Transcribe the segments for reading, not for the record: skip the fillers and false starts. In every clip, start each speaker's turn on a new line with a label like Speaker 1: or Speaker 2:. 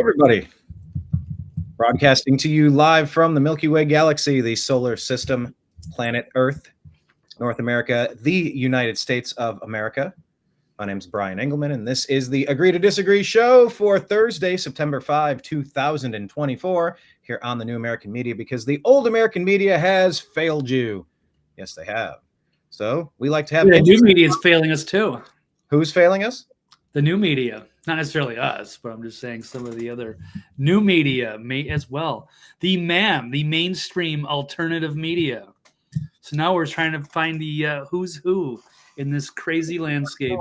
Speaker 1: everybody. Broadcasting to you live from the Milky Way galaxy, the solar system, planet Earth, North America, the United States of America. My name is Brian Engelman, and this is the Agree to Disagree show for Thursday, September 5, 2024, here on the New American Media, because the old American media has failed you. Yes, they have. So we like to have...
Speaker 2: The new media is failing us too.
Speaker 1: Who's failing us?
Speaker 2: The new media. Not necessarily us, but I'm just saying some of the other new media may as well. The mainstream alternative media. So now we're trying to find the who's who in this crazy landscape.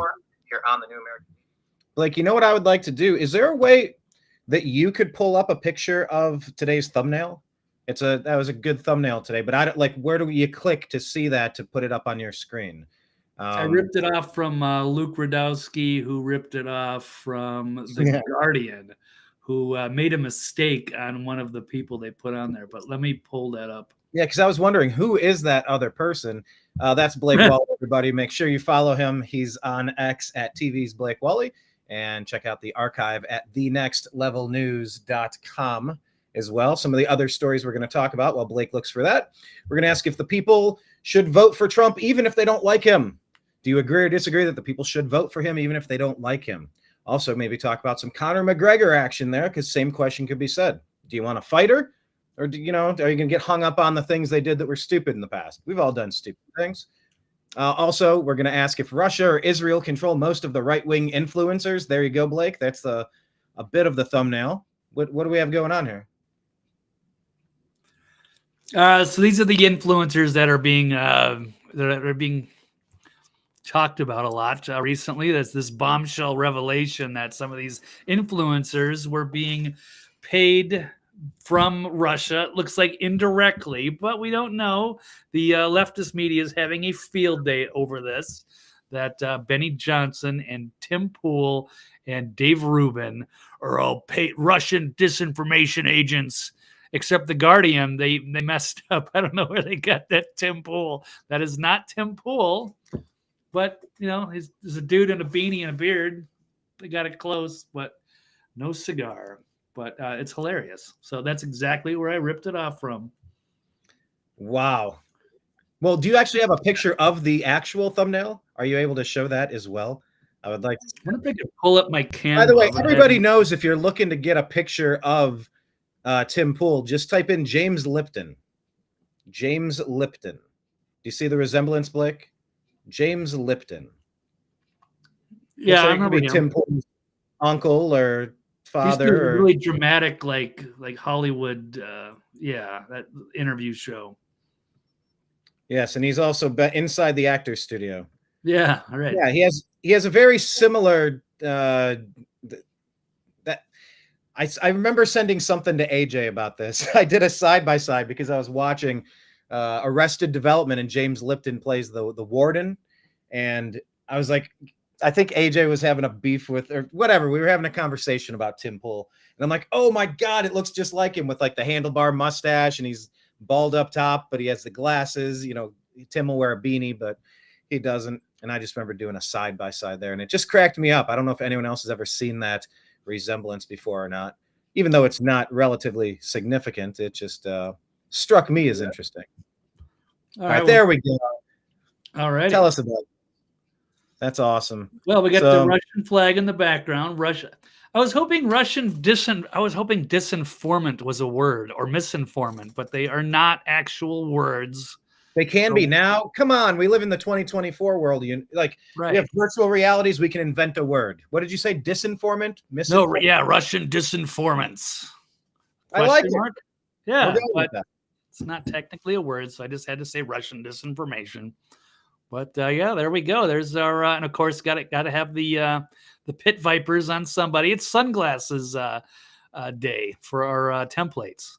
Speaker 1: Here on the New American. Blake, you know what I would like to do? Is there a way that you could pull up a picture of today's thumbnail? That was a good thumbnail today, but I don't like, where do you click to see that to put it up on your screen?
Speaker 2: I ripped it off from Luke Radowski, who ripped it off from The Guardian, who made a mistake on one of the people they put on there. But let me pull that up.
Speaker 1: Yeah, because I was wondering, who is that other person? That's Blake Walley, everybody. Make sure you follow him. He's on X at TV's Blake Walley. And check out the archive at thenextlevelnews.com as well. Some of the other stories we're going to talk about while Blake looks for that. We're going to ask if the people should vote for Trump even if they don't like him. Do you agree or disagree that the people should vote for him even if they don't like him? Also, maybe talk about some Conor McGregor action there, because same question could be said. Do you want a fighter? Or, are you going to get hung up on the things they did that were stupid in the past? We've all done stupid things. Also, we're going to ask if Russia or Israel control most of the right-wing influencers. There you go, Blake. That's a bit of the thumbnail. What do we have going on here?
Speaker 2: So these are the influencers that are being talked about a lot recently. There's this bombshell revelation that some of these influencers were being paid from Russia. It looks like indirectly, but we don't know. The leftist media is having a field day over this, that Benny Johnson and Tim Pool and Dave Rubin are all paid Russian disinformation agents. Except The Guardian, they messed up. I don't know where they got that Tim Pool. That is not Tim Pool. But, there's a dude in a beanie and a beard. They got it close, but no cigar. But it's hilarious. So that's exactly where I ripped it off from.
Speaker 1: Wow. Well, do you actually have a picture of the actual thumbnail? Are you able to show that as well? I would like to.
Speaker 2: I wonder if I could pull up my camera.
Speaker 1: By the way, everybody knows if you're looking to get a picture of Tim Pool, just type in James Lipton. James Lipton. Do you see the resemblance, Blake? James Lipton.
Speaker 2: Yeah,
Speaker 1: I remember Tim Pool's uncle or father.
Speaker 2: Really dramatic, like Hollywood. That interview show.
Speaker 1: Yes, and he's also inside the actor's studio.
Speaker 2: Yeah, all right.
Speaker 1: Yeah, he has a very similar. I remember sending something to AJ about this. I did a side by side because I was watching Arrested Development, and James Lipton plays the warden, and I was like, I think AJ was having a beef with, or whatever. We were having a conversation about Tim Pool, and I'm like, oh my god, it looks just like him with like the handlebar mustache, and he's bald up top, but he has the glasses. Tim will wear a beanie, but he doesn't. And I just remember doing a side by side there, and it just cracked me up. I don't know if anyone else has ever seen that resemblance before or not, even though it's not relatively significant. It just struck me as interesting. All right, there we go.
Speaker 2: All right,
Speaker 1: tell us about it. That's awesome.
Speaker 2: Well, we got the Russian flag in the background. Russia. I was hoping disinformant was a word, or misinformant, but they are not actual words.
Speaker 1: They can be now. Come on, we live in the 2024 world. We have virtual realities. We can invent a word. What did you say? Disinformant?
Speaker 2: No, yeah, Russian disinformants.
Speaker 1: I like it.
Speaker 2: Yeah, but it's not technically a word, so I just had to say Russian disinformation. But yeah, there we go. There's our, and of course, got to have the pit vipers on somebody. It's sunglasses day for our templates.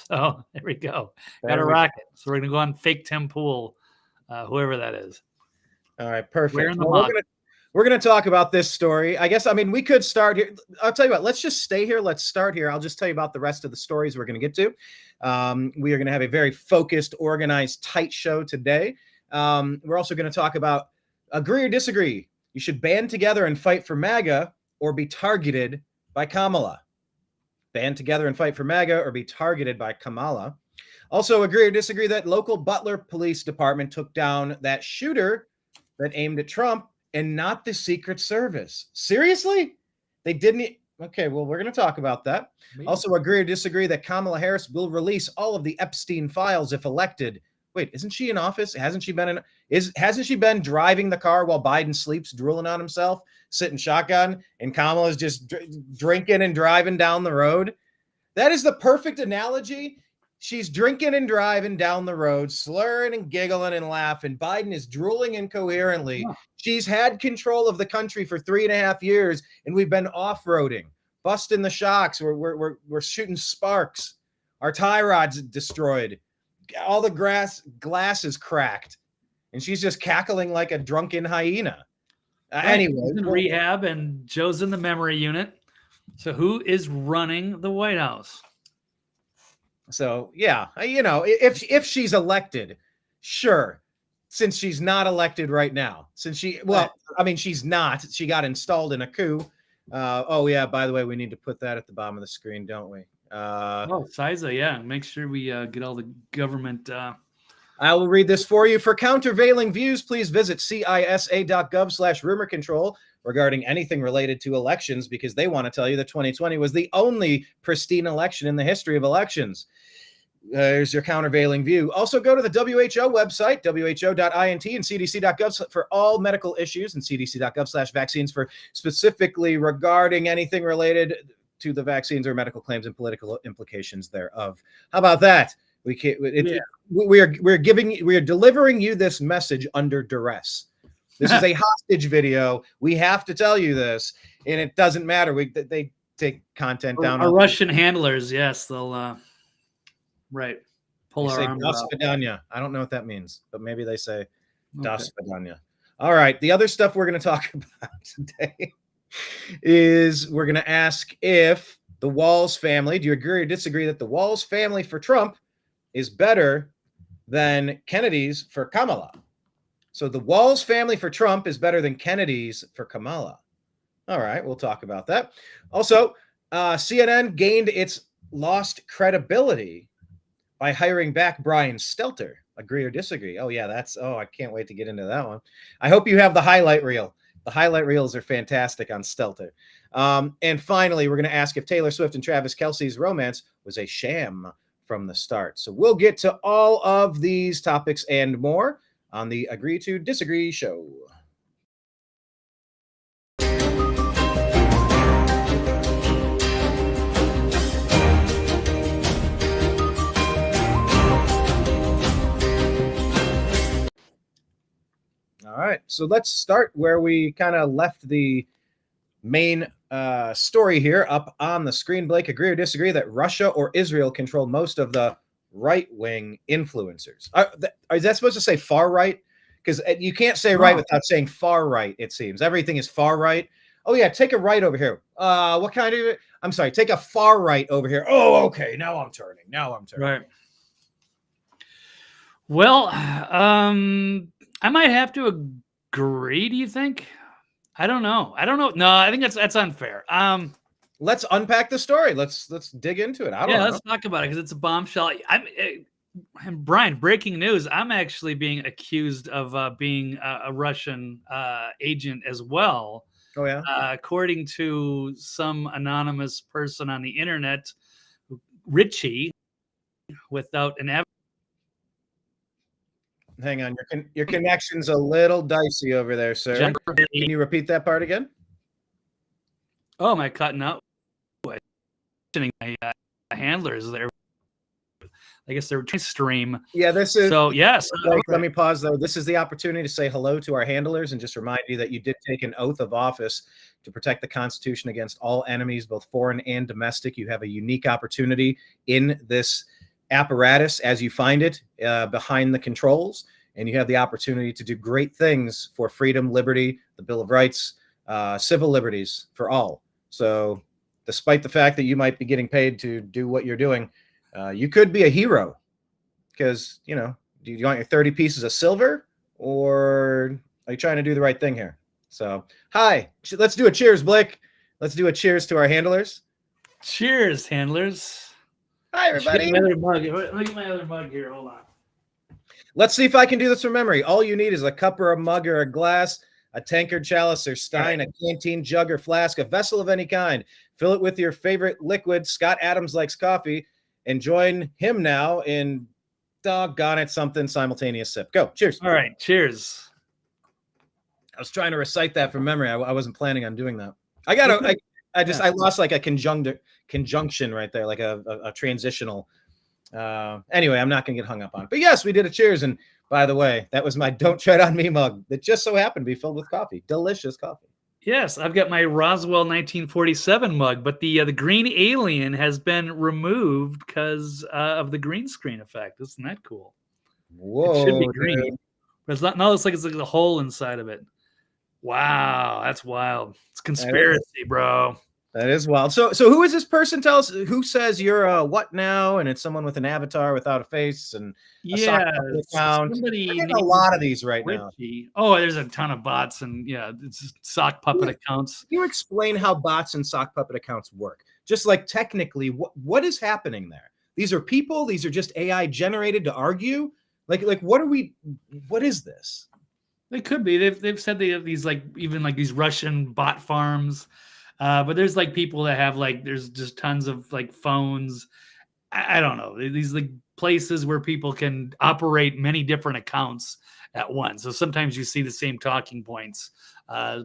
Speaker 2: So there we go. Got a rocket. So we're gonna go on fake Tim Pool, whoever that is.
Speaker 1: All right, perfect. We're gonna talk about this story. I guess. I mean, we could start here. I'll tell you what. Let's just stay here. Let's start here. I'll just tell you about the rest of the stories we're gonna get to. We are gonna have a very focused, organized, tight show today. We're also gonna talk about agree or disagree. You should band together and fight for MAGA, or be targeted by Kamala. Band together and fight for MAGA or be targeted by Kamala. Also agree or disagree that local Butler Police Department took down that shooter that aimed at Trump and not the Secret Service. Seriously? They didn't. Okay, well, we're going to talk about that. Maybe. Also agree or disagree that Kamala Harris will release all of the Epstein files if elected. Wait, isn't she in office? Hasn't she been driving the car while Biden sleeps, drooling on himself, sitting shotgun, and Kamala's just drinking and driving down the road? That is the perfect analogy. She's drinking and driving down the road, slurring and giggling and laughing. Biden is drooling incoherently. Yeah. She's had control of the country for 3.5 years, and we've been off-roading, busting the shocks. We're shooting sparks. Our tie rod's destroyed. All the glass is cracked, and she's just cackling like a drunken hyena. Anyway,
Speaker 2: in rehab, and Joe's in the memory unit. So who is running the White House?
Speaker 1: So, yeah, if she's elected, sure, since she's not elected right now, she's not. She got installed in a coup. Oh, yeah, by the way, we need to put that at the bottom of the screen, don't we?
Speaker 2: CISA, yeah. Make sure we get all the government.
Speaker 1: I will read this for you. For countervailing views, please visit cisa.gov/rumor control regarding anything related to elections, because they want to tell you that 2020 was the only pristine election in the history of elections. There's your countervailing view. Also, go to the WHO website, who.int, and cdc.gov for all medical issues, and cdc.gov/vaccines for specifically regarding anything related to the vaccines or medical claims and political implications thereof. How about that? We are delivering you this message under duress. This is a hostage video. We have to tell you this, and it doesn't matter. They take content down.
Speaker 2: Our Russian handlers, yes, they'll pull our arms out.
Speaker 1: Das Vidanya. I don't know what that means, but maybe they say Das Vidanya. All right. The other stuff we're going to talk about today is we're going to ask if the Walz family, do you agree or disagree that the Walz family for Trump is better than Kennedy's for Kamala? So the Walz family for Trump is better than Kennedy's for Kamala. All right, we'll talk about that. Also, CNN gained its lost credibility by hiring back Brian Stelter. Agree or disagree? Oh, yeah, I can't wait to get into that one. I hope you have the highlight reel. The highlight reels are fantastic on Stelter. And finally, we're going to ask if Taylor Swift and Travis Kelce's romance was a sham from the start. So we'll get to all of these topics and more on the Agree to Disagree show. All right, so let's start where we kind of left the main story here up on the screen. Blake, agree or disagree that Russia or Israel control most of the right-wing influencers? Is that supposed to say far right? Because you can't say right without saying far right, it seems. Everything is far right. Oh, yeah, take a right over here. What kind of... I'm sorry, take a far right over here. Oh, okay, now I'm turning.
Speaker 2: Right. Well, I might have to agree, do you think? I don't know. No, I think that's unfair.
Speaker 1: Let's unpack the story. Let's dig into it. I don't know.
Speaker 2: Let's talk about it because it's a bombshell. And Brian, breaking news. I'm actually being accused of being a Russian agent as well.
Speaker 1: Oh, yeah?
Speaker 2: According to some anonymous person on the internet, Richie, without an
Speaker 1: Hang on, your connection's a little dicey over there, sir. Can you repeat that part again?
Speaker 2: Oh, am I cutting out? My handlers there. I guess they're trying to stream.
Speaker 1: Yeah, this is.
Speaker 2: So, yes.
Speaker 1: Let me pause, though. This is the opportunity to say hello to our handlers and just remind you that you did take an oath of office to protect the Constitution against all enemies, both foreign and domestic. You have a unique opportunity in this apparatus as you find it behind the controls, and you have the opportunity to do great things for freedom, liberty, the Bill of Rights, civil liberties for all. So despite the fact that you might be getting paid to do what you're doing, you could be a hero because, do you want your 30 pieces of silver, or are you trying to do the right thing here? So, hi, let's do a cheers, Blake. Let's do a cheers to our handlers.
Speaker 2: Cheers, handlers.
Speaker 1: Hi, everybody.
Speaker 2: My other mug. Look at my other mug here. Hold on.
Speaker 1: Let's see if I can do this from memory. All you need is a cup or a mug or a glass, a tankard, chalice, or stein, a canteen, jug, or flask, a vessel of any kind. Fill it with your favorite liquid. Scott Adams likes coffee. And join him now in doggone it something simultaneous sip. Go. Cheers.
Speaker 2: All right. Cheers.
Speaker 1: I was trying to recite that from memory. I wasn't planning on doing that. I lost like a conjunction right there, like a transitional. Anyway, I'm not going to get hung up on it. But yes, we did a cheers. And by the way, that was my Don't Tread on Me mug that just so happened to be filled with coffee. Delicious coffee.
Speaker 2: Yes, I've got my Roswell 1947 mug, but the green alien has been removed because of the green screen effect. Isn't that cool?
Speaker 1: Whoa.
Speaker 2: It should be green. But it's not. No, it's like a hole inside of it. Wow, that's wild. It's conspiracy, bro.
Speaker 1: That is wild. So who is this person? Tell us who says you're a what now? And it's someone with an avatar without a face and somebody. I get a lot of these right
Speaker 2: Richie. Now. Oh, there's a ton of bots and it's sock puppet accounts.
Speaker 1: Can you explain how bots and sock puppet accounts work? Just like technically, what is happening there? These are people. These are just AI generated to argue. Like what is this?
Speaker 2: They could be. They've said they have these even these Russian bot farms. But there's people that have there's just tons of phones. I don't know. These places where people can operate many different accounts at once. So sometimes you see the same talking points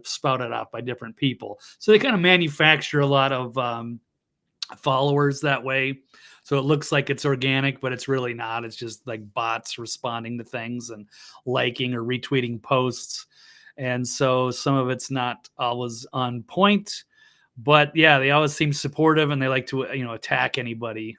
Speaker 2: spouted off by different people. So they kind of manufacture a lot of followers that way. So it looks like it's organic, but it's really not. It's just bots responding to things and liking or retweeting posts. And so some of it's not always on point. But yeah, they always seem supportive and they like to, attack anybody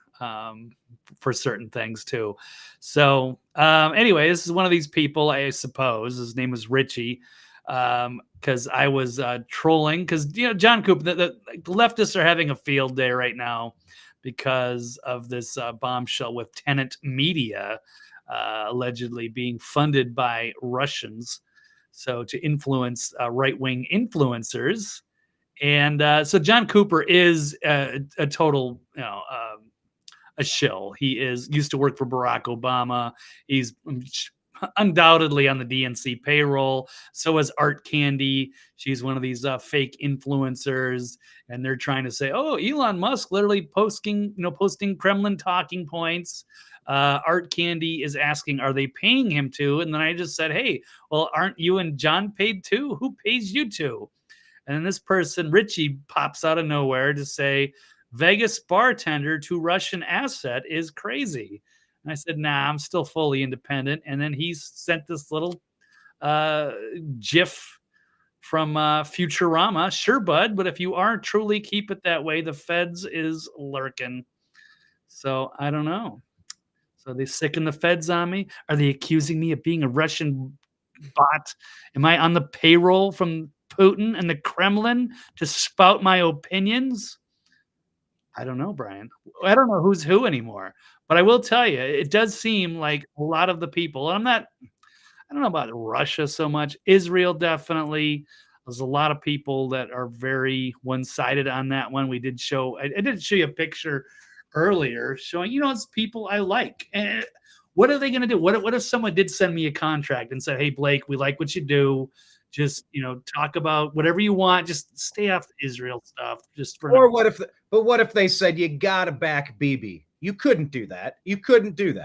Speaker 2: for certain things too. So anyway, this is one of these people, I suppose. His name was Richie because I was trolling because, John Cooper, the leftists are having a field day right now because of this bombshell with Tenet Media allegedly being funded by Russians. So to influence right-wing influencers. And so John Cooper is a total, a shill. He used to work for Barack Obama. He's undoubtedly on the DNC payroll. So is Art Candy. She's one of these fake influencers, and they're trying to say, "Oh, Elon Musk literally posting Kremlin talking points." Art Candy is asking, "Are they paying him to?" And then I just said, "Hey, well, aren't you and John paid too? Who pays you to?" And then this person, Richie, pops out of nowhere to say, Vegas bartender to Russian asset is crazy. And I said, nah, I'm still fully independent. And then he sent this little GIF from Futurama. Sure, bud, but if you aren't truly keep it that way, the feds is lurking. So I don't know. So they sicken the feds on me? Are they accusing me of being a Russian bot? Am I on the payroll from Putin and the Kremlin to spout my opinions? I don't know, Brian. I don't know who's who anymore. But I will tell you, it does seem like a lot of the people, and I don't know about Russia so much. Israel, definitely. There's a lot of people that are very one-sided on that one. I did show you a picture earlier showing, it's people I like. And what are they going to do? What if someone did send me a contract and said, hey, Blake, we like what you do. Just, talk about whatever you want. Just stay off the Israel stuff.
Speaker 1: What if they said you got to back Bibi? You couldn't do that. You couldn't cash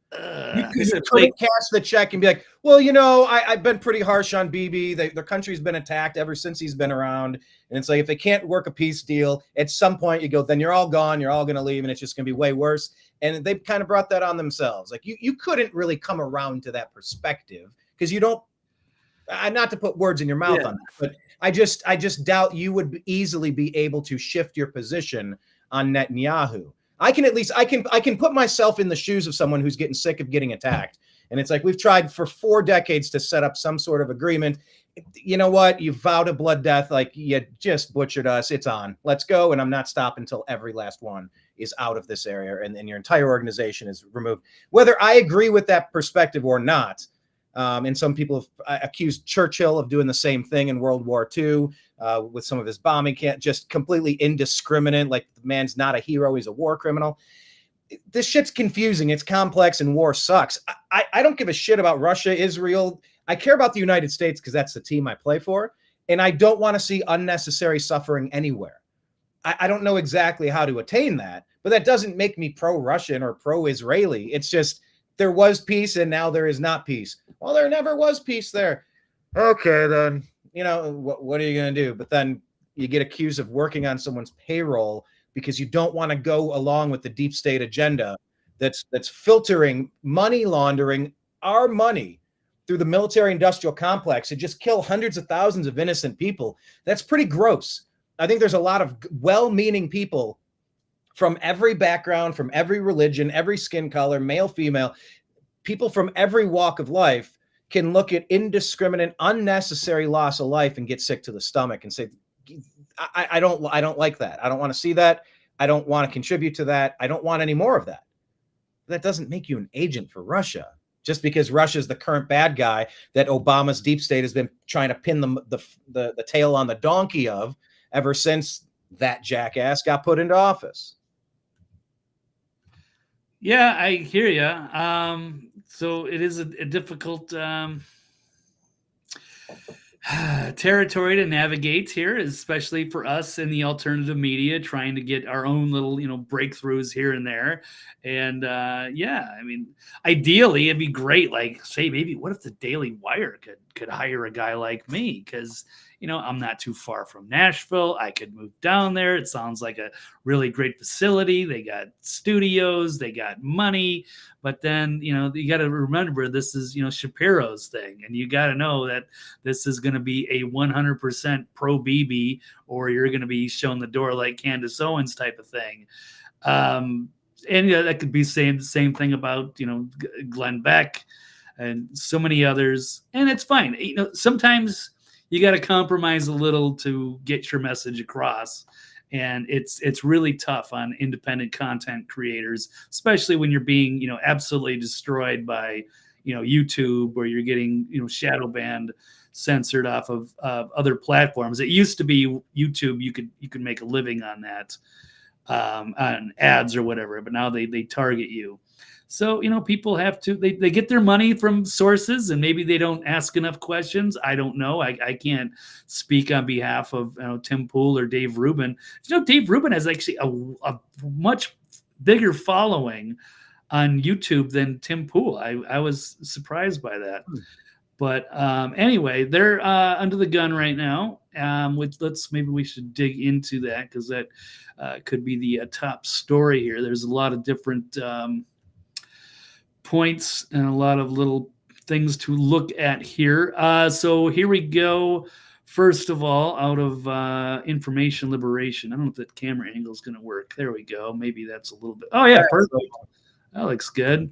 Speaker 1: the check and be like, well, I've been pretty harsh on Bibi. Their country's been attacked ever since he's been around. And it's like, if they can't work a peace deal, at some point you go, then you're all gone. You're all going to leave. And it's just going to be way worse. And they've kind of brought that on themselves. Like you couldn't really come around to that perspective because you don't, not to put words in your mouth on that, but I just doubt you would easily be able to shift your position on Netanyahu. I can put myself in the shoes of someone who's getting sick of getting attacked. And it's like, we've tried for 4 decades to set up some sort of agreement. You know what? You vowed a blood death. Like, you just butchered us. It's on. Let's go. And I'm not stopping until every last one is out of this area and your entire organization is removed. Whether I agree with that perspective or not, And some people have accused Churchill of doing the same thing in World War II with some of his bombing, just completely indiscriminate. Like, the man's not a hero, he's a war criminal. This shit's confusing. It's complex, and war sucks. I don't give a shit about Russia, Israel. I care about the United States because that's the team I play for. And I don't want to see unnecessary suffering anywhere. I don't know exactly how to attain that, but that doesn't make me pro-Russian or pro-Israeli. It's just, there was peace and now there is not peace. Well, there never was peace there. Okay, then, what are you going to do? But then you get accused of working on someone's payroll because you don't want to go along with the deep state agenda that's filtering, money laundering our money through the military industrial complex and just kill hundreds of thousands of innocent people. That's pretty gross. I think there's a lot of well-meaning people from every background, from every religion, every skin color, male, female, people from every walk of life can look at indiscriminate, unnecessary loss of life and get sick to the stomach and say, I don't like that. I don't want to see that. I don't want to contribute to that. I don't want any more of that. That doesn't make you an agent for Russia. Just because Russia is the current bad guy that Obama's deep state has been trying to pin the tail on the donkey of ever since that jackass got put into office.
Speaker 2: Yeah, I hear you. So it is a difficult territory to navigate here, especially for us in the alternative media, trying to get our own little, breakthroughs here and there. And yeah, I mean, ideally it'd be great. Like, say, maybe what if the Daily Wire could hire a guy like me? Because I'm not too far from Nashville. I could move down there. It sounds like a really great facility. They got studios, they got money, but then, you got to remember this is, Shapiro's thing. And you got to know that this is going to be a 100% pro BB, or you're going to be shown the door like Candace Owens type of thing. And that could be saying the same thing about, Glenn Beck and so many others. And it's fine. Sometimes you got to compromise a little to get your message across. And it's really tough on independent content creators, especially when you're being, absolutely destroyed by, YouTube, or you're getting, shadow banned, censored off of other platforms. It used to be YouTube. You could make a living on that, on ads or whatever, but now they target you. So, people have to, they get their money from sources, and maybe they don't ask enough questions. I don't know. I can't speak on behalf of Tim Pool or Dave Rubin. Dave Rubin has actually a much bigger following on YouTube than Tim Pool. I was surprised by that. But anyway, they're under the gun right now. Maybe we should dig into that, because that could be the top story here. There's a lot of different points and a lot of little things to look at here. So here we go. First of all, out of information liberation. I don't know if that camera angle is going to work. There we go. Maybe that's a little bit. Oh, yeah, perfect. That looks good.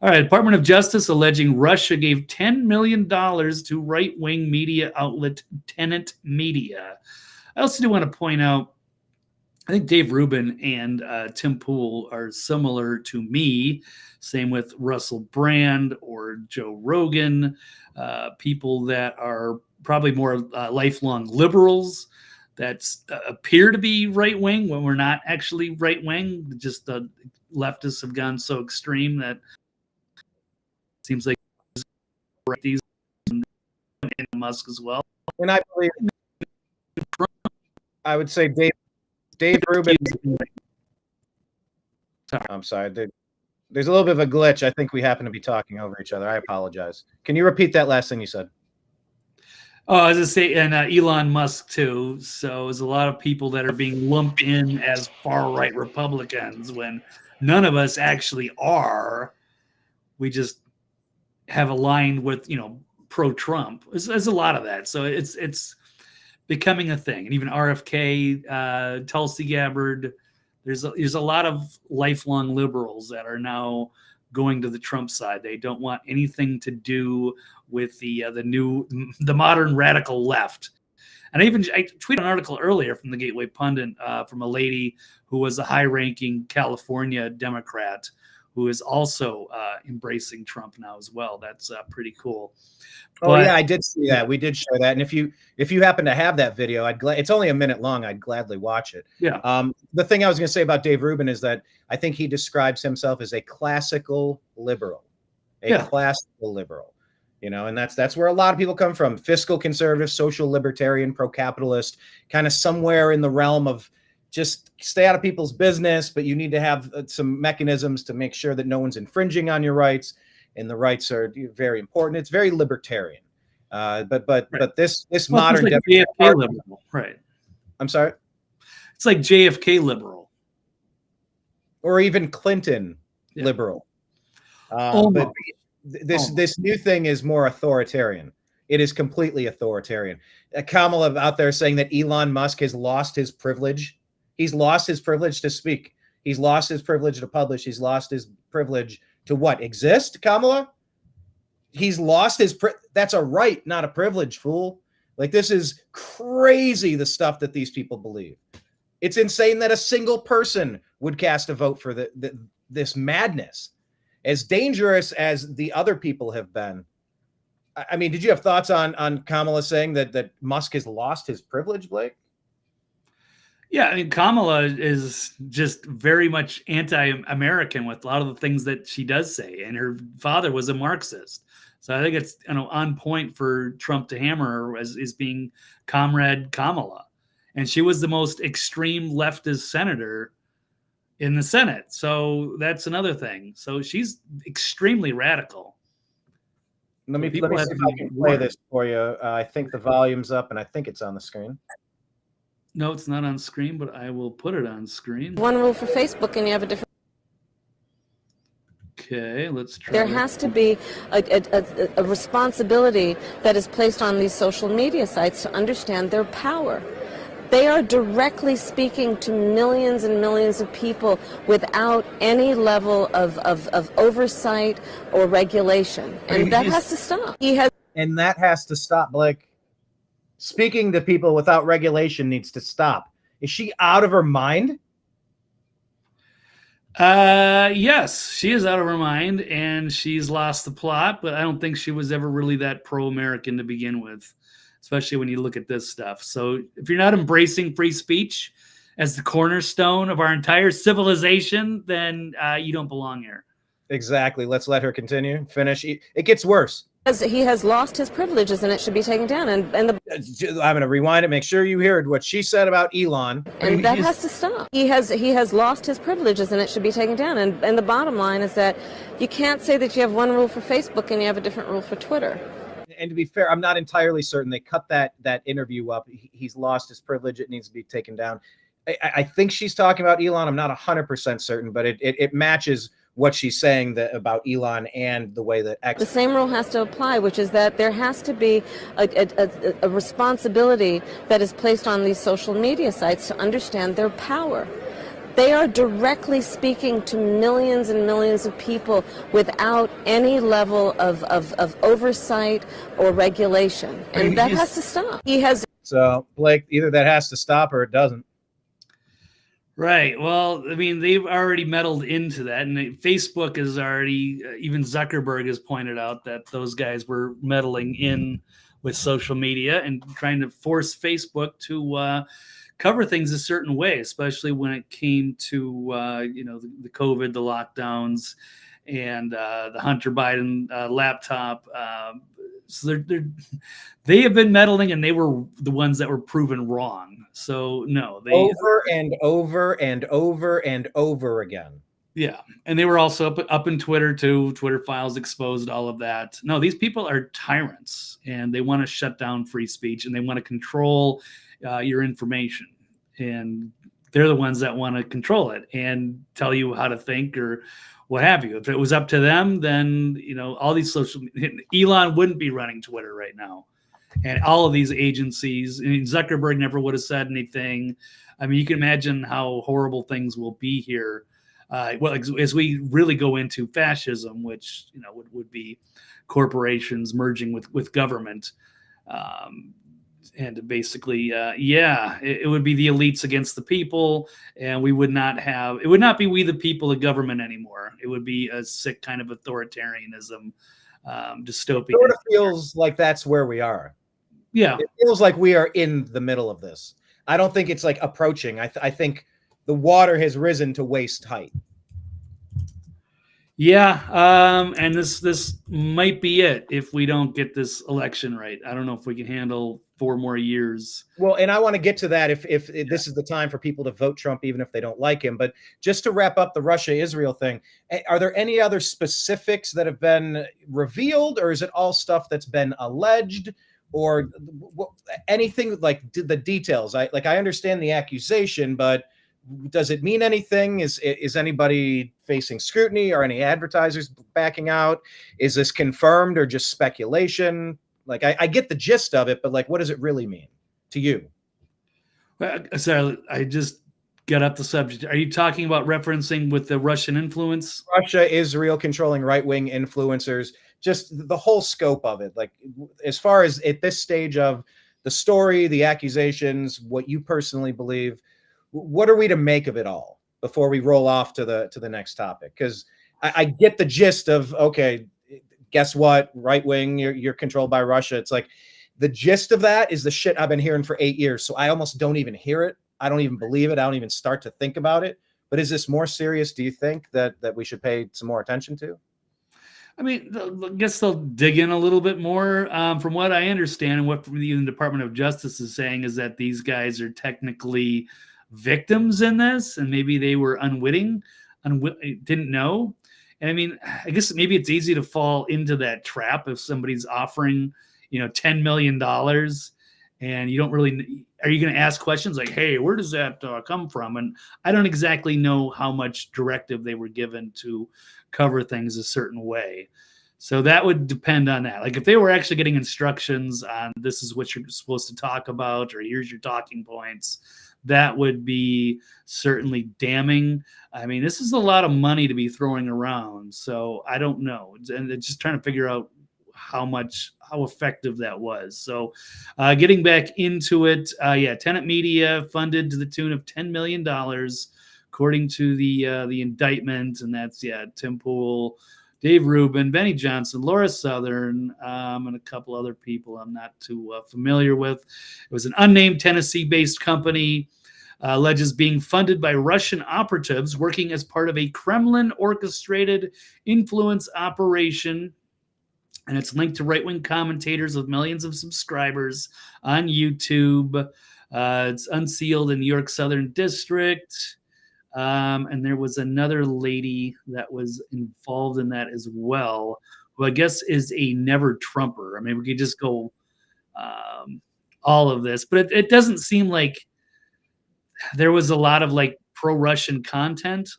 Speaker 2: All right. Department of Justice alleging Russia gave $10 million to right-wing media outlet Tenant Media. I also do want to point out, I think Dave Rubin and Tim Pool are similar to me. Same with Russell Brand or Joe Rogan, people that are probably more lifelong liberals that appear to be right-wing when we're not actually right-wing. Just the leftists have gone so extreme that it seems like these and Musk as well.
Speaker 1: And I believe, I would say Dave Rubin. I'm sorry. There's a little bit of a glitch. I think we happen to be talking over each other. I apologize. Can you repeat that last thing you said?
Speaker 2: Oh, I was going to say, and Elon Musk too. So there's a lot of people that are being lumped in as far-right Republicans when none of us actually are. We just have aligned with, pro-Trump. There's a lot of that. So it's becoming a thing. And even RFK, Tulsi Gabbard, there's a lot of lifelong liberals that are now going to the Trump side. They don't want anything to do with the modern radical left. And I tweeted an article earlier from the Gateway Pundit from a lady who was a high-ranking California Democrat who is also embracing Trump now as well. That's pretty cool.
Speaker 1: Oh yeah, I did see that. We did show that, and if you happen to have that video, it's only a minute long. I'd gladly watch it.
Speaker 2: Yeah.
Speaker 1: The thing I was going to say about Dave Rubin is that I think he describes himself as a classical liberal, classical liberal. And that's where a lot of people come from: fiscal conservative, social libertarian, pro-capitalist, kind of somewhere in the realm of just stay out of people's business, but you need to have some mechanisms to make sure that no one's infringing on your rights. And the rights are very important. It's very libertarian, but this modern
Speaker 2: like JFK liberal, right?
Speaker 1: I'm sorry.
Speaker 2: It's like JFK liberal,
Speaker 1: or even Clinton liberal. But this new thing is more authoritarian. It is completely authoritarian. Kamala out there saying that Elon Musk has lost his privilege. He's lost his privilege to speak. He's lost his privilege to publish. He's lost his privilege to what? Exist, Kamala? He's lost his that's a right, not a privilege, fool. Like, this is crazy, the stuff that these people believe. It's insane that a single person would cast a vote for this madness. As dangerous as the other people have been. I mean, did you have thoughts on Kamala saying that Musk has lost his privilege, Blake?
Speaker 2: Yeah, I mean, Kamala is just very much anti-American with a lot of the things that she does say, and her father was a Marxist, so I think it's on point for Trump to hammer her as being Comrade Kamala, and she was the most extreme leftist senator in the Senate, so that's another thing. So she's extremely radical.
Speaker 1: Let me see if I can play this for you. I think the volume's up, and I think it's on the screen.
Speaker 2: No, it's not on screen, but I will put it on screen.
Speaker 3: One rule for Facebook, and you have a different.
Speaker 2: Okay, let's try.
Speaker 3: There has to be a responsibility that is placed on these social media sites to understand their power. They are directly speaking to millions and millions of people without any level of oversight or regulation, and that has to stop.
Speaker 1: And that has to stop, Blake. Speaking to people without regulation needs to stop. Is she out of her mind?
Speaker 2: Yes, she is out of her mind, and she's lost the plot, but I don't think she was ever really that pro-American to begin with, especially when you look at this stuff. So if you're not embracing free speech as the cornerstone of our entire civilization, then you don't belong here.
Speaker 1: Exactly. Let's let her continue. Finish. It gets worse.
Speaker 3: He has lost his privileges, and it should be taken down. And
Speaker 1: I'm going to rewind it. Make sure you heard what she said about Elon.
Speaker 3: And that has to stop. He has lost his privileges, and it should be taken down. And the bottom line is that you can't say that you have one rule for Facebook and you have a different rule for Twitter.
Speaker 1: And to be fair, I'm not entirely certain. They cut that interview up. He's lost his privilege. It needs to be taken down. I think she's talking about Elon. I'm not 100% certain, but it matches what she's saying about Elon and the way that
Speaker 3: the same rule has to apply, which is that there has to be a responsibility that is placed on these social media sites to understand their power. They are directly speaking to millions and millions of people without any level of oversight or regulation, and that has to stop.
Speaker 1: So, Blake, either that has to stop or it doesn't.
Speaker 2: Right. Well, I mean, they've already meddled into that, and Facebook is already, even Zuckerberg has pointed out that those guys were meddling in with social media and trying to force Facebook to cover things a certain way, especially when it came to, the COVID, the lockdowns, and the Hunter Biden laptop. So they have been meddling, and they were the ones that were proven wrong. So no, they
Speaker 1: over and over and over and over again.
Speaker 2: Yeah, and they were also up in Twitter too. Twitter files exposed all of that. No, these people are tyrants, and they want to shut down free speech, and they want to control your information, and they're the ones that want to control it and tell you how to think or what have you. If it was up to them, then, all these Elon wouldn't be running Twitter right now. And all of these agencies, Zuckerberg never would have said anything. I mean, you can imagine how horrible things will be here. As we really go into fascism, which, would be corporations merging with government. and basically, it would be the elites against the people, and it would not be we the people, the government anymore. It would be a sick kind of authoritarianism, dystopian.
Speaker 1: It sort of feels like that's where we are.
Speaker 2: Yeah.
Speaker 1: It feels like we are in the middle of this. I don't think it's like approaching. I think the water has risen to waist height.
Speaker 2: Yeah, and this might be it if we don't get this election right. I don't know if we can handle 4 more years.
Speaker 1: Well, and I want to get to that if this is the time for people to vote Trump, even if they don't like him. But just to wrap up the Russia-Israel thing, are there any other specifics that have been revealed, or is it all stuff that's been alleged, or anything like the details? I understand the accusation, but does it mean anything? Is anybody facing scrutiny, or any advertisers backing out? Is this confirmed or just speculation? Like, I get the gist of it, but like, what does it really mean to you?
Speaker 2: Sorry, I just got up the subject. Are you talking about referencing with the Russian influence?
Speaker 1: Russia, Israel controlling right-wing influencers, just the whole scope of it. Like, as far as at this stage of the story, the accusations, what you personally believe, what are we to make of it all before we roll off to the next topic? Because I get the gist of, okay, guess what? Right wing, you're controlled by Russia. It's like the gist of that is the shit I've been hearing for 8 years. So I almost don't even hear it. I don't even believe it. I don't even start to think about it. But is this more serious, do you think, that we should pay some more attention to?
Speaker 2: I mean, I guess they'll dig in a little bit more. From what I understand, and what the Department of Justice is saying, is that these guys are technically victims in this, and maybe they were unwitting, didn't know. And I mean, I guess maybe it's easy to fall into that trap if somebody's offering, $10 million, and you don't really, are you going to ask questions like, hey, where does that come from? And I don't exactly know how much directive they were given to cover things a certain way. So that would depend on that. Like, if they were actually getting instructions on this is what you're supposed to talk about, or here's your talking points, that would be certainly damning. I mean, this is a lot of money to be throwing around. So I don't know. And it's just trying to figure out how effective that was. So getting back into it, Tenet Media funded to the tune of $10 million, according to the indictment. And that's, Tim Pool, Dave Rubin, Benny Johnson, Laura Southern, and a couple other people I'm not too familiar with. It was an unnamed Tennessee-based company, alleges being funded by Russian operatives working as part of a Kremlin-orchestrated influence operation. And it's linked to right-wing commentators with millions of subscribers on YouTube. It's unsealed in New York Southern District. And there was another lady that was involved in that as well, who I guess is a never Trumper. I mean, we could just go all of this, but it doesn't seem like there was a lot of like pro-Russian content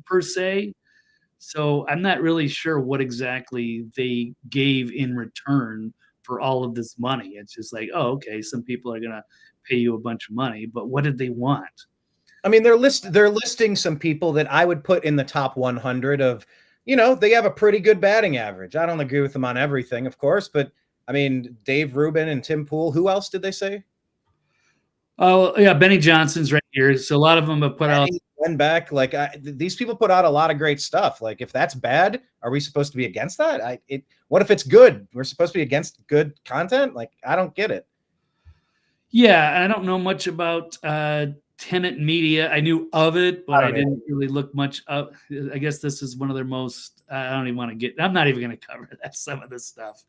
Speaker 2: per se. So I'm not really sure what exactly they gave in return for all of this money. It's just like, oh, okay, some people are going to pay you a bunch of money, but what did they want?
Speaker 1: I mean, they're listing some people that I would put in the top 100 of, they have a pretty good batting average. I don't agree with them on everything, of course, but I mean, Dave Rubin and Tim Pool. Who else did they say?
Speaker 2: Oh, yeah, Benny Johnson's right here. So a lot of them have put out.
Speaker 1: Back, like these people put out a lot of great stuff. Like, if that's bad, are we supposed to be against that? What if it's good? We're supposed to be against good content? Like, I don't get it.
Speaker 2: Yeah, I don't know much about Tenet Media. I knew of it, but I didn't really look much up. I guess this is one of their most, I don't even want to get, I'm not even going to cover that, some of this stuff.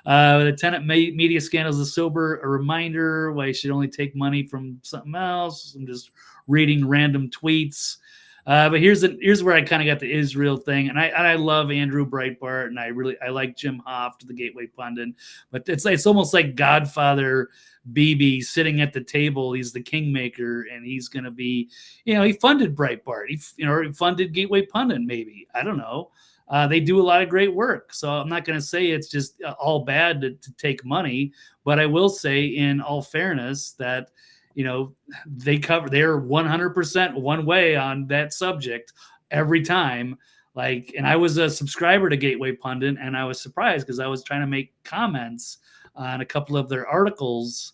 Speaker 2: The Tenet Media scandal is a reminder why you should only take money from something else. I'm just reading random tweets. But here's where I kind of got the Israel thing. And I love Andrew Breitbart, and I like Jim Hoft, the Gateway Pundit, but it's almost like Godfather Bibi sitting at the table. He's the kingmaker, and he's going to be, he funded Breitbart. He funded Gateway Pundit, maybe. I don't know. They do a lot of great work. So I'm not going to say it's just all bad to take money, but I will say in all fairness that, they're 100% one way on that subject every time. Like, and I was a subscriber to Gateway Pundit, and I was surprised because I was trying to make comments on a couple of their articles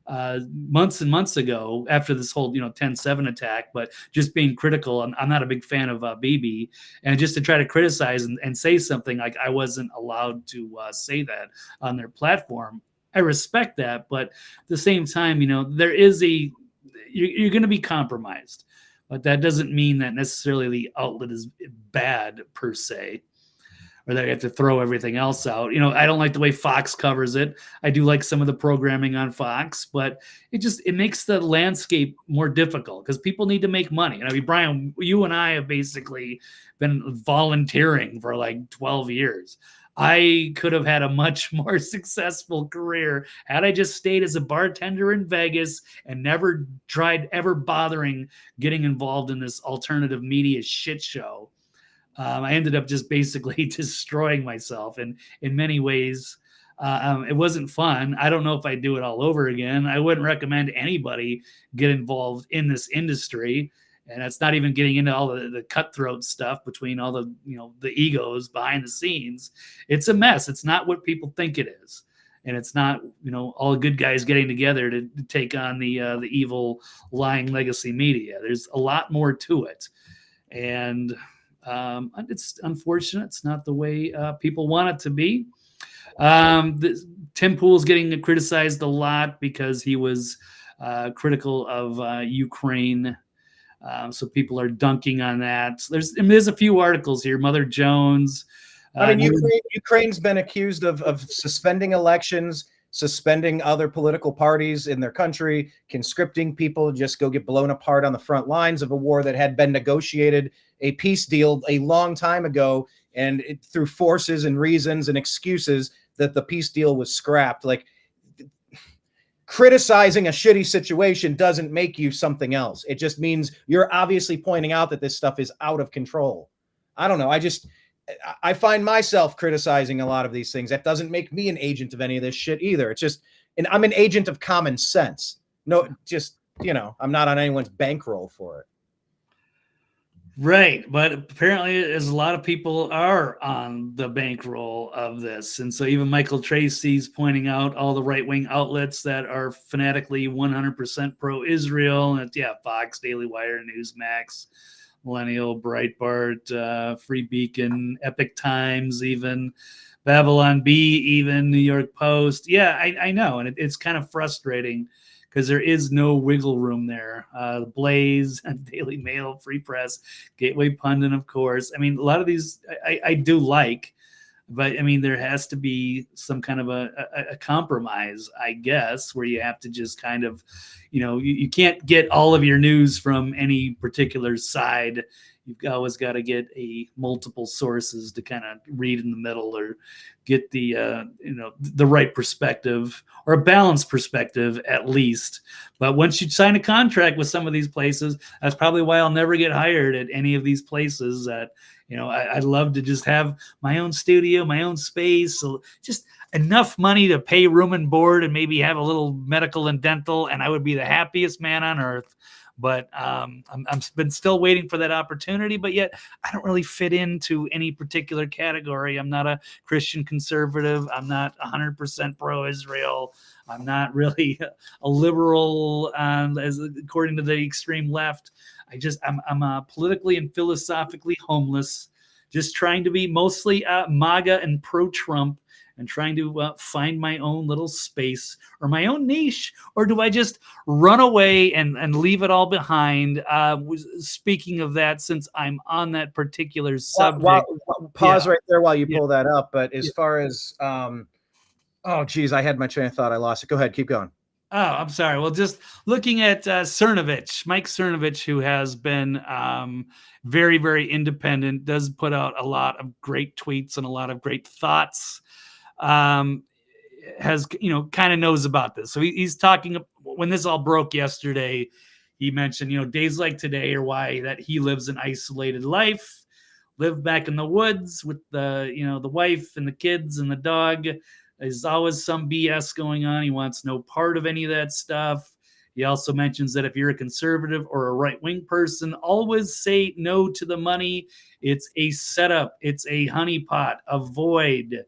Speaker 2: months and months ago after this whole 10/7 attack, but just being critical. I'm not a big fan of Bibi, and just to try to criticize and say something, like I wasn't allowed to say that on their platform. I respect that, but at the same time, there is you're going to be compromised, but that doesn't mean that necessarily the outlet is bad per se, or that you have to throw everything else out. I don't like the way Fox covers it. I do like some of the programming on Fox, but it makes the landscape more difficult because people need to make money. And I mean, Brian, you and I have basically been volunteering for like 12 years. I could have had a much more successful career had I just stayed as a bartender in Vegas and never tried ever bothering getting involved in this alternative media shit show. I ended up just basically destroying myself, and in many ways, it wasn't fun. I don't know if I'd do it all over again. I wouldn't recommend anybody get involved in this industry. And that's not even getting into all the cutthroat stuff between all the egos behind the scenes. It's a mess. It's not what people think it is, and it's not all the good guys getting together to take on the evil lying legacy media. There's a lot more to it, and it's unfortunate. It's not the way people want it to be. Tim Pool's getting criticized a lot because he was critical of Ukraine. So people are dunking on that. There's a few articles here. Mother Jones.
Speaker 1: Ukraine's been accused of suspending elections, suspending other political parties in their country, conscripting people just go get blown apart on the front lines of a war that had been negotiated, a peace deal a long time ago, and through forces and reasons and excuses that the peace deal was scrapped. Like, criticizing a shitty situation doesn't make you something else. It just means you're obviously pointing out that this stuff is out of control. I don't know. I find myself criticizing a lot of these things. That doesn't make me an agent of any of this shit either. It's just, and I'm an agent of common sense. No, just, I'm not on anyone's bankroll for it.
Speaker 2: Right, but apparently as a lot of people are on the bankroll of this. And so even Michael Tracy's pointing out all the right-wing outlets that are fanatically 100% pro-Israel. And Fox, Daily Wire, Newsmax, Millennial, Breitbart, Free Beacon, Epic Times, even Babylon Bee, even New York Post. Yeah, I know. And it's kind of frustrating because there is no wiggle room there. Blaze, Daily Mail, Free Press, Gateway Pundit, of course. I mean, a lot of these I do like, but I mean, there has to be some kind of a compromise, I guess, where you have to just kind of, you can't get all of your news from any particular side. You've always got to get multiple sources to kind of read in the middle or get the right perspective or a balanced perspective at least. But once you sign a contract with some of these places, that's probably why I'll never get hired at any of these places. That I'd love to just have my own studio, my own space, so just enough money to pay room and board and maybe have a little medical and dental, and I would be the happiest man on earth. But I'm been still waiting for that opportunity, but yet I don't really fit into any particular category. I'm not a Christian conservative. I'm not 100% pro-Israel. I'm not really a liberal, as according to the extreme left. I'm politically and philosophically homeless, just trying to be mostly MAGA and pro-Trump, and trying to find my own little space or my own niche, or do I just run away and leave it all behind? Speaking of that, since I'm on that particular subject,
Speaker 1: pause right there while you pull that up. But as far as, oh geez, I had my train of thought. I lost it. Go ahead, keep going.
Speaker 2: Oh, I'm sorry. Well, just looking at Cernovich, Mike Cernovich, who has been very, very independent, does put out a lot of great tweets and a lot of great thoughts. Has kind of knows about this. So he's talking when this all broke yesterday. He mentioned days like today are why that he lives an isolated life, live back in the woods with the the wife and the kids and the dog. There's always some BS going on. He wants no part of any of that stuff. He also mentions that if you're a conservative or a right-wing person, always say no to the money. It's a setup. It's a honeypot. Avoid.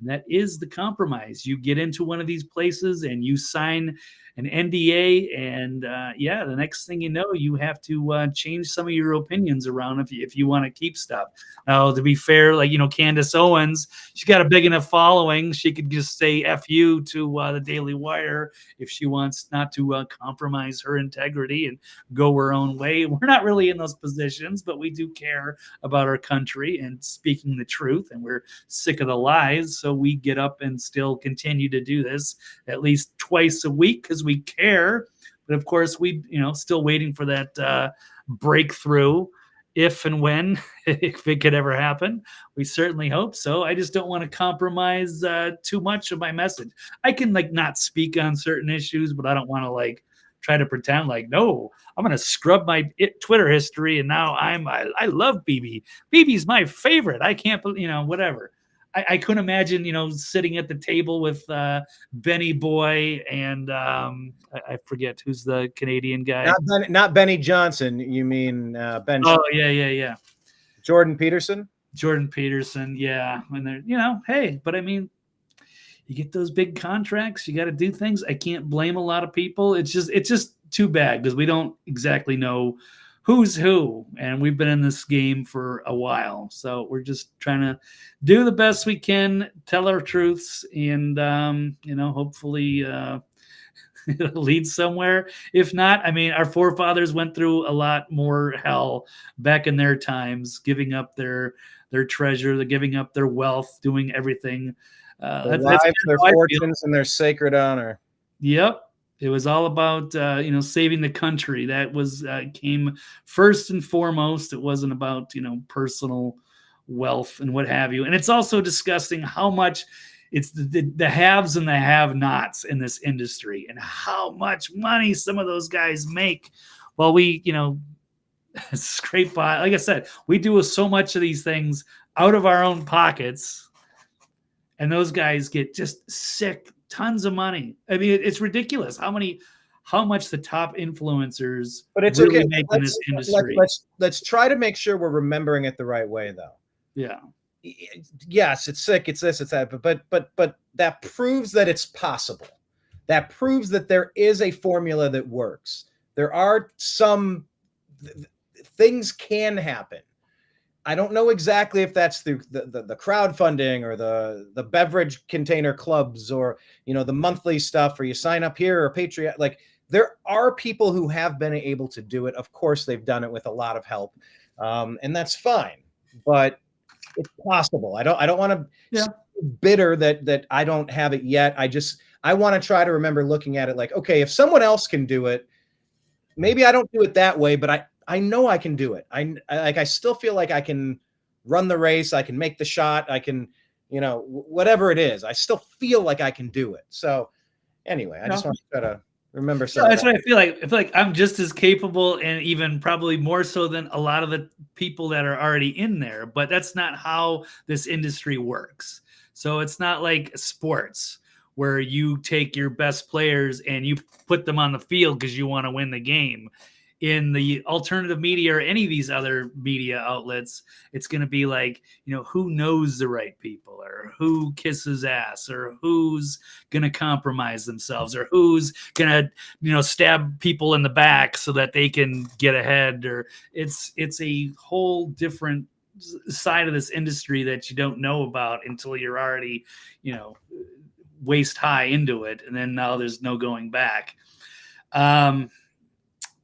Speaker 2: And that is the compromise. You get into one of these places and you sign an NDA, and the next thing you know, you have to change some of your opinions around if you want to keep stuff. Now, to be fair, like Candace Owens, she got a big enough following, she could just say "F you" to the Daily Wire if she wants not to compromise her integrity and go her own way. We're not really in those positions, but we do care about our country and speaking the truth, and we're sick of the lies, so we get up and still continue to do this at least twice a week because we care. But of course, we still waiting for that breakthrough, if and when if it could ever happen. We certainly hope so. I just don't want to compromise too much of my message. I can not speak on certain issues, but I don't want to try to pretend no, I'm going to scrub my Twitter history and now I love BB. BB's my favorite. I can't believe, whatever. I couldn't imagine, sitting at the table with Benny Boy and I forget who's the Canadian guy.
Speaker 1: Not Benny Johnson. You mean Ben?
Speaker 2: Oh, yeah.
Speaker 1: Jordan Peterson.
Speaker 2: Yeah. And they're, hey, but I mean, you get those big contracts, you got to do things. I can't blame a lot of people. It's just too bad because we don't exactly know who's who, and we've been in this game for a while. So we're just trying to do the best we can, tell our truths, and hopefully it'll lead somewhere. If not, I mean, our forefathers went through a lot more hell back in their times, giving up their treasure, giving up their wealth, doing everything.
Speaker 1: Their lives, their fortunes, and their sacred honor.
Speaker 2: Yep. It was all about, saving the country. That was came first and foremost. It wasn't about, personal wealth and what have you. And it's also disgusting how much it's the haves and the have-nots in this industry and how much money some of those guys make while we, scrape by. Like I said, we do so much of these things out of our own pockets, and those guys get just sick tons of money. I mean, it's ridiculous how much the top influencers really make in this industry.
Speaker 1: Let's try to make sure we're remembering it the right way, though.
Speaker 2: Yeah.
Speaker 1: Yes, it's sick, it's this, it's that, but that proves that it's possible. That proves that there is a formula that works. There are some things can happen. I don't know exactly if that's through the crowdfunding or the beverage container clubs or, the monthly stuff, or you sign up here or Patreon. There are people who have been able to do it. Of course, they've done it with a lot of help. And that's fine, but it's possible. I don't want to be bitter that I don't have it yet. I want to try to remember looking at it okay, if someone else can do it, maybe I don't do it that way, but I know I can do it. I still feel like I can run the race. I can make the shot. I can, whatever it is, I still feel like I can do it. So anyway, I just want to try to remember something.
Speaker 2: That's what I feel like. I feel like I'm just as capable, and even probably more so than a lot of the people that are already in there, but that's not how this industry works. So it's not like sports where you take your best players and you put them on the field because you want to win the game. In the alternative media or any of these other media outlets, it's going to be who knows the right people, or who kisses ass, or who's going to compromise themselves, or who's going to, stab people in the back so that they can get ahead. Or it's a whole different side of this industry that you don't know about until you're already, waist high into it. And then now there's no going back.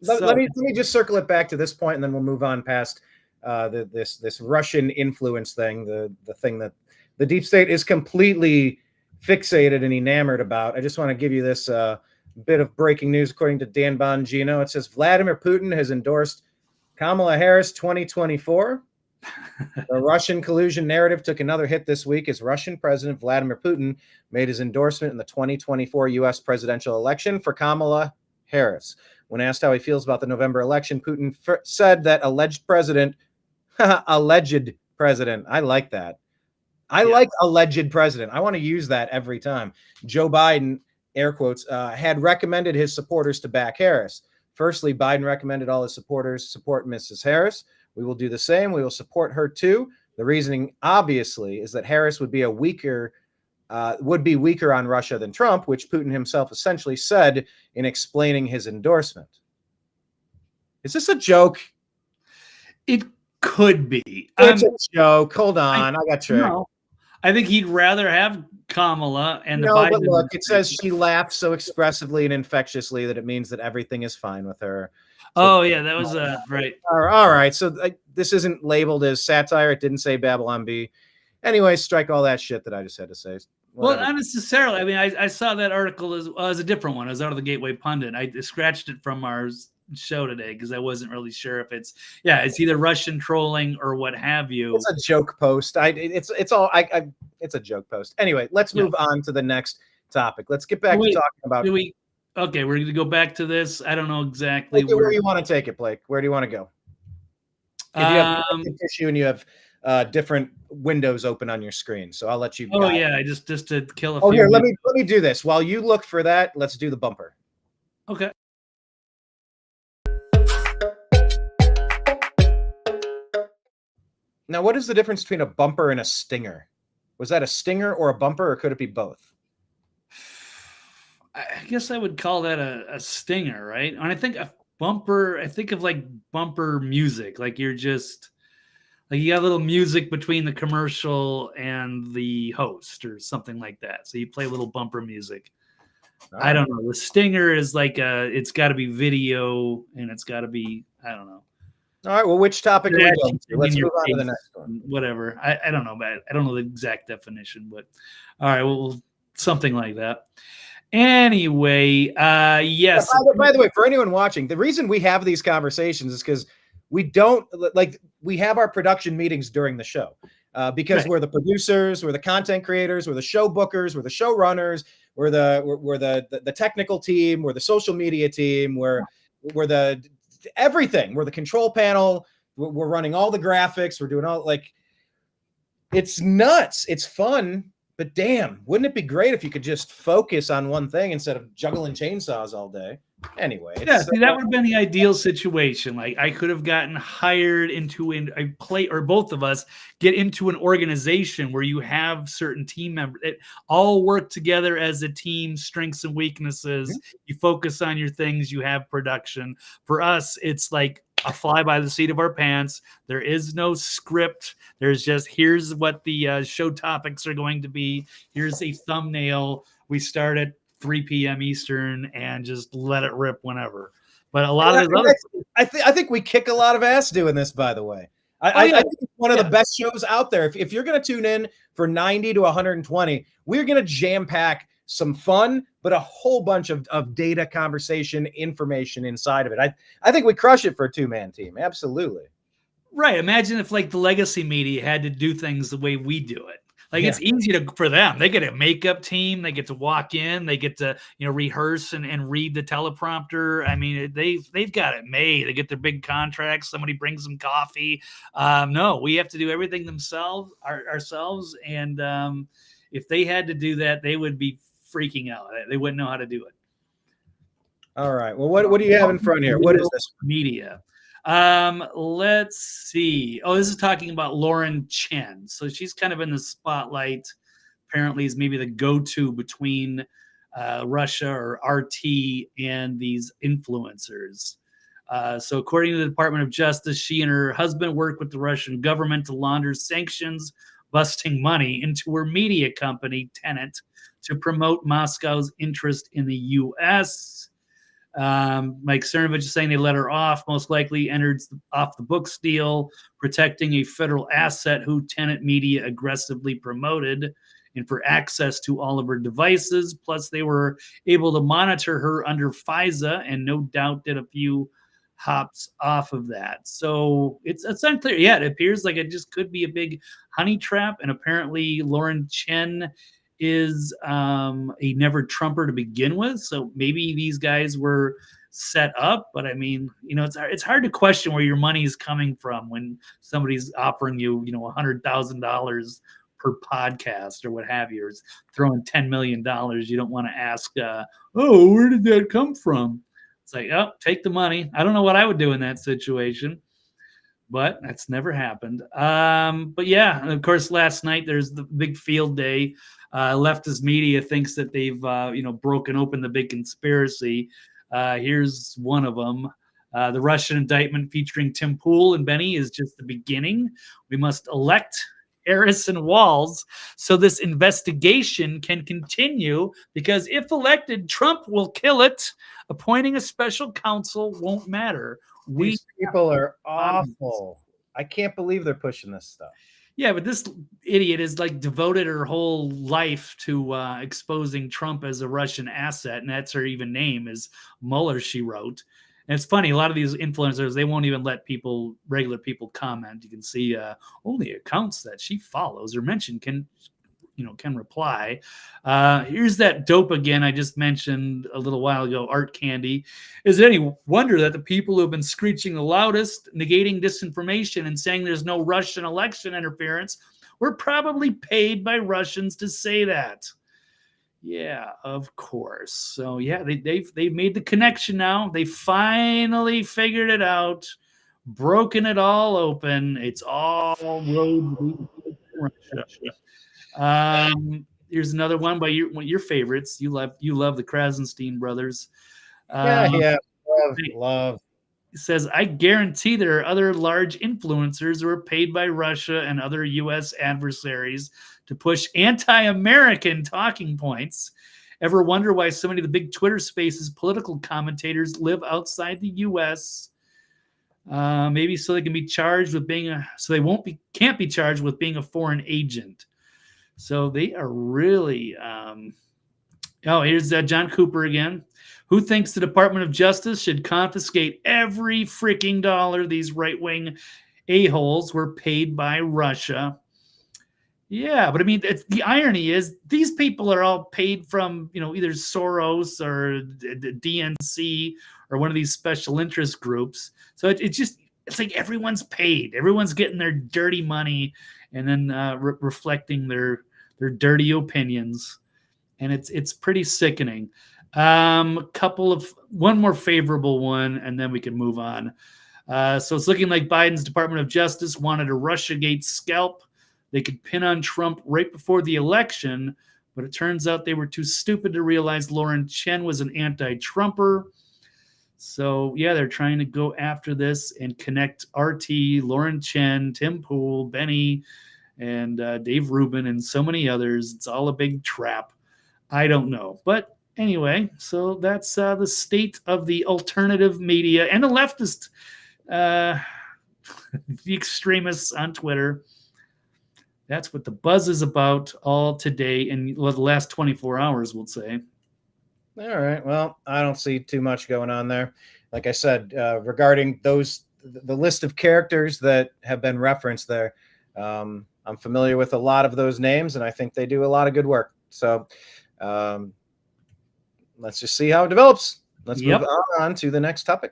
Speaker 1: Let me just circle it back to this point, and then we'll move on past this Russian influence thing, the thing that the deep state is completely fixated and enamored about. I just want to give you this bit of breaking news. According to Dan Bongino, it says Vladimir Putin has endorsed Kamala Harris 2024. The Russian collusion narrative took another hit this week as Russian President Vladimir Putin made his endorsement in the 2024 U.S. presidential election for Kamala Harris. When asked how he feels about the November election, Putin said that alleged president, I like that. I like alleged president. I want to use that every time. Joe Biden, air quotes, had recommended his supporters to back Harris. Firstly, Biden recommended all his supporters support Mrs. Harris. We will do the same. We will support her too. The reasoning, obviously, is that Harris would be a weaker would be weaker on Russia than Trump, which Putin himself essentially said in explaining his endorsement. Is this a joke?
Speaker 2: It could be.
Speaker 1: It's a joke. Hold on. I got tricked.
Speaker 2: No, I think he'd rather have Kamala and the Biden.
Speaker 1: But look, it says she laughed so expressively and infectiously that it means that everything is fine with her.
Speaker 2: So, yeah, that was right.
Speaker 1: All right. So this isn't labeled as satire. It didn't say Babylon Bee. Anyway, strike all that shit that I just had to say. Whatever.
Speaker 2: Well, not necessarily. I mean, I saw that article as a different one. It was out of the Gateway Pundit. I scratched it from our show today because I wasn't really sure if it's either Russian trolling or what have you.
Speaker 1: It's a joke post. It's a joke post. Anyway, let's move on to the next topic. Let's get back to talking about.
Speaker 2: Okay, we're going to go back to this. I don't know exactly
Speaker 1: where you want to take it, Blake. Where do you want to go? If you have an issue and you have different windows open on your screen, so I'll let you.
Speaker 2: Oh yeah, just to kill a.
Speaker 1: Oh, here, let me do this while you look for that. Let's do the bumper.
Speaker 2: Okay.
Speaker 1: Now, what is the difference between a bumper and a stinger? Was that a stinger or a bumper, or could it be both?
Speaker 2: I guess I would call that a stinger, right? And I think a bumper, I think of like bumper music, like you're just like you got a little music between the commercial and the host or something like that. So you play a little bumper music. I don't know. The stinger is like it's got to be video and it's got to be, I don't know.
Speaker 1: All right. Well, which topic are we going to? Let's move on to the next one.
Speaker 2: Whatever. I don't know, but I don't know the exact definition, but all right. Well, something like that. Anyway, yes.
Speaker 1: By the way, for anyone watching, the reason we have these conversations is because we have our production meetings during the show because we're the producers, we're the content creators, we're the show bookers, we're the show runners, we're the technical team, we're the social media team, we're the everything. We're the control panel. We're running all the graphics. We're doing all it's nuts. It's fun. But damn, wouldn't it be great if you could just focus on one thing instead of juggling chainsaws all day? Anyway,
Speaker 2: that would have been the ideal situation. Like I could have gotten hired into both of us get into an organization where you have certain team members that all work together as a team, strengths and weaknesses. Mm-hmm. You focus on your things, you have production. For us, it's like a fly by the seat of our pants. There is no script. There's just, here's what the show topics are going to be. Here's a thumbnail. We start at 3 p.m. Eastern and just let it rip whenever. But a lot of
Speaker 1: I think we kick a lot of ass doing this, by the way. I think it's one of the best shows out there. If you're going to tune in for 90 to 120, we're going to jam pack some fun, but a whole bunch of data, conversation, information inside of it. I think we crush it for a two-man team. Absolutely.
Speaker 2: Right. Imagine if like the legacy media had to do things the way we do it. Like it's easy for them. They get a makeup team. They get to walk in. They get to rehearse and read the teleprompter. I mean, they've got it made. They get their big contracts. Somebody brings them coffee. No, we have to do everything ourselves. And if they had to do that, they would be freaking out. They wouldn't know how to do it.
Speaker 1: All right. Well, what do you have in front here? What is this?
Speaker 2: Media. Let's see. Oh, this is talking about Lauren Chen. So she's kind of in the spotlight. Apparently is maybe the go-to between Russia or RT and these influencers. So according to the Department of Justice, she and her husband worked with the Russian government to launder sanctions, busting money into her media company, Tenet, to promote Moscow's interest in the U.S. Mike Cernovich is saying they let her off, most likely entered off the books deal, protecting a federal asset who Tenet Media aggressively promoted and for access to all of her devices. Plus, they were able to monitor her under FISA and no doubt did a few hops off of that. So it's unclear. Yeah, it appears like it just could be a big honey trap. And apparently Lauren Chen is a never Trumper to begin with. So maybe these guys were set up, but I mean, it's hard to question where your money is coming from when somebody's offering you, $100,000 per podcast or what have you, or is throwing $10 million. You don't want to ask, where did that come from? It's like, oh, take the money. I don't know what I would do in that situation. but that's never happened. But yeah, and of course, last night there's the big field day. Leftist media thinks that they've broken open the big conspiracy. Here's one of them. The Russian indictment featuring Tim Pool and Benny is just the beginning. We must elect Harris and Walz so this investigation can continue, because if elected, Trump will kill it. Appointing a special counsel won't matter.
Speaker 1: These people are awful. I can't believe they're pushing this stuff.
Speaker 2: Yeah, but this idiot is like devoted her whole life to exposing Trump as a Russian asset, and that's her even name is Mueller, she wrote. And it's funny, a lot of these influencers, they won't even let regular people comment. You can see only accounts that she follows or mentioned can reply. Here's that dope again I just mentioned a little while ago, Art Candy. Is it any wonder that the people who have been screeching the loudest, negating disinformation and saying there's no Russian election interference, were probably paid by Russians to say that? Yeah, of course. So yeah, they've made the connection now. They finally figured it out, broken it all open. It's all road leading to Russia. Here's another one by one of your favorites. You love the Krasenstein brothers.
Speaker 1: Love.
Speaker 2: It says, I guarantee there are other large influencers who are paid by Russia and other U.S. adversaries to push anti-American talking points. Ever wonder why so many of the big Twitter spaces political commentators live outside the U.S.? Maybe so they can be charged with can't be charged with being a foreign agent. So they are really. Here's John Cooper again. Who thinks the Department of Justice should confiscate every freaking dollar these right-wing a-holes were paid by Russia? Yeah, but I mean, the irony is these people are all paid from, either Soros or the DNC or one of these special interest groups. So it's like everyone's paid. Everyone's getting their dirty money and then reflecting their dirty opinions. And it's pretty sickening. One more favorable one, and then we can move on. So it's looking like Biden's Department of Justice wanted a Russiagate scalp they could pin on Trump right before the election, but it turns out they were too stupid to realize Lauren Chen was an anti-Trumper. So yeah, they're trying to go after this and connect RT, Lauren Chen, Tim Pool, Benny, and Dave Rubin, and so many others. It's all a big trap. I don't know, but anyway, so that's the state of the alternative media and the leftist, the extremists on Twitter. That's what the buzz is about all today and the last 24 hours, we'll say.
Speaker 1: All right. Well, I don't see too much going on there. Like I said, regarding the list of characters that have been referenced there, I'm familiar with a lot of those names, and I think they do a lot of good work. So let's just see how it develops. Let's move on to the next topic.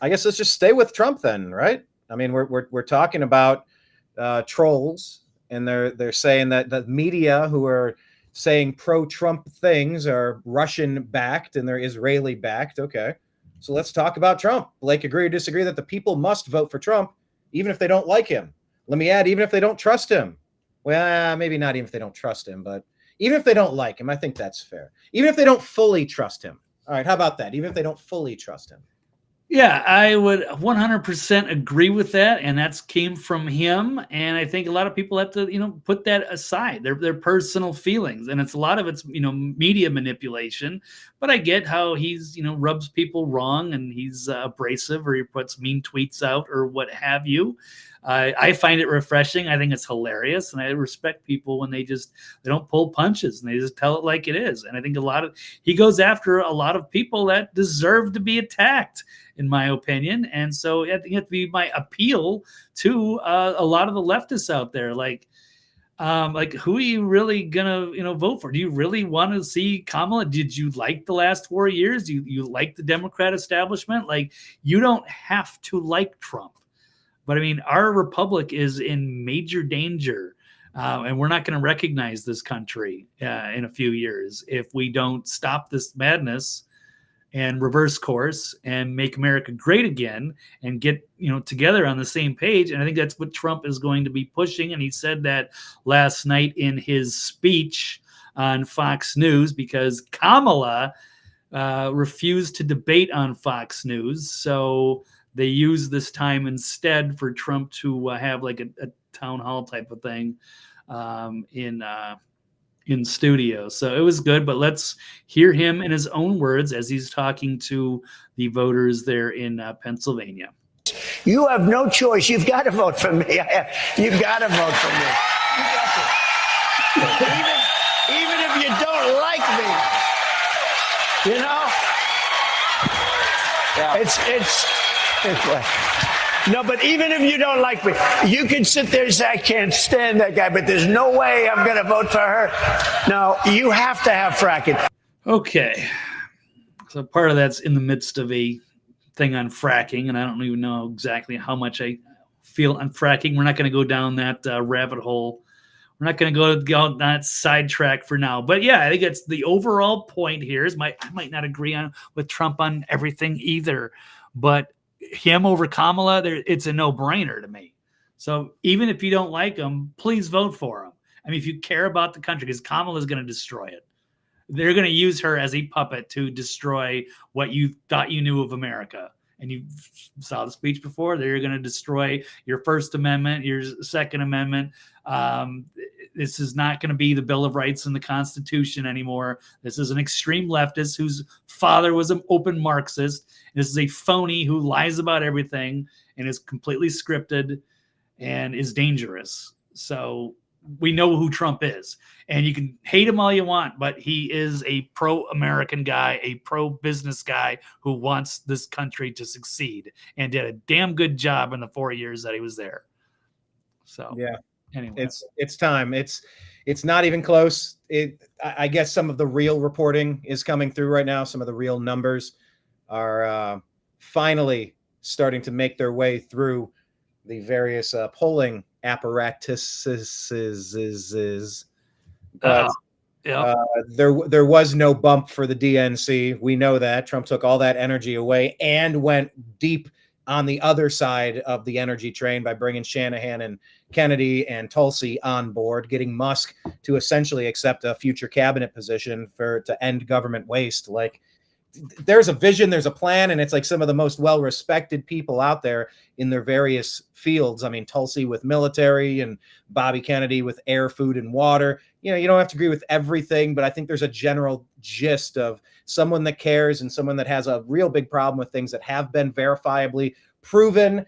Speaker 1: I guess let's just stay with Trump then, right? I mean, we're talking about trolls, and they're saying that the media who are saying pro-Trump things are Russian-backed and they're Israeli-backed. Okay, so let's talk about Trump. Blake, agree or disagree that the people must vote for Trump, even if they don't like him? Let me add, even if they don't trust him. Well, maybe not even if they don't trust him, but even if they don't like him, I think that's fair. Even if they don't fully trust him. All right, how about that? Even if they don't fully trust him.
Speaker 2: Yeah, I would 100% agree with that, and that came from him. And I think a lot of people have to, put that aside. Their personal feelings, and it's a lot of it's, media manipulation. But I get how he's, rubs people wrong, and he's abrasive, or he puts mean tweets out, or what have you. I find it refreshing. I think it's hilarious, and I respect people when they don't pull punches and they just tell it like it is. And I think he goes after a lot of people that deserve to be attacked, in my opinion. And so I think it have to be my appeal to a lot of the leftists out there, like who are you really gonna vote for? Do you really want to see Kamala? Did you like the last 4 years? Do you like the Democrat establishment? Like, you don't have to like Trump. But I mean, our republic is in major danger And we're not going to recognize this country in a few years if we don't stop this madness and reverse course and make America great again and get, together on the same page. And I think that's what Trump is going to be pushing. And he said that last night in his speech on Fox News, because Kamala refused to debate on Fox News. So they used this time instead for Trump to have like a town hall type of thing in studio. So it was good, but let's hear him in his own words as he's talking to the voters there in Pennsylvania.
Speaker 4: You have no choice. You've got to vote for me. You've got to vote for me. Even if you don't like me, no, but even if you don't like me, you can sit there and say, I can't stand that guy, but there's no way I'm going to vote for her. No, you have to have fracking.
Speaker 2: Okay. So part of that's in the midst of a thing on fracking, and I don't even know exactly how much I feel on fracking. We're not going to go down that rabbit hole. We're not going to go down that sidetrack for now. But yeah, I think it's the overall point here is I might not agree with Trump on everything either, but him over Kamala, it's a no-brainer to me. So even if you don't like him, please vote for him. I mean, if you care about the country, because Kamala is going to destroy it. They're going to use her as a puppet to destroy what you thought you knew of America. And you saw the speech before. They're going to destroy your First Amendment, your Second Amendment. This is not going to be the Bill of Rights and the Constitution anymore. This is an extreme leftist whose father was an open Marxist. This is a phony who lies about everything and is completely scripted and is dangerous. So we know who Trump is. And you can hate him all you want, but he is a pro-American guy, a pro-business guy who wants this country to succeed and did a damn good job in the 4 years that he was there. So
Speaker 1: yeah.
Speaker 2: Anyway,
Speaker 1: it's time. It's not even close. I guess some of the real reporting is coming through right now. Some of the real numbers are finally starting to make their way through the various polling apparatuses. But there was no bump for the DNC. We know that Trump took all that energy away and went deep on the other side of the energy train by bringing Shanahan and Kennedy and Tulsi on board, getting Musk to essentially accept a future cabinet position to end government waste. Like, there's a vision, there's a plan, and it's like some of the most well-respected people out there in their various fields. I mean, Tulsi with military and Bobby Kennedy with air, food, and water. You don't have to agree with everything, but I think there's a general gist of someone that cares and someone that has a real big problem with things that have been verifiably proven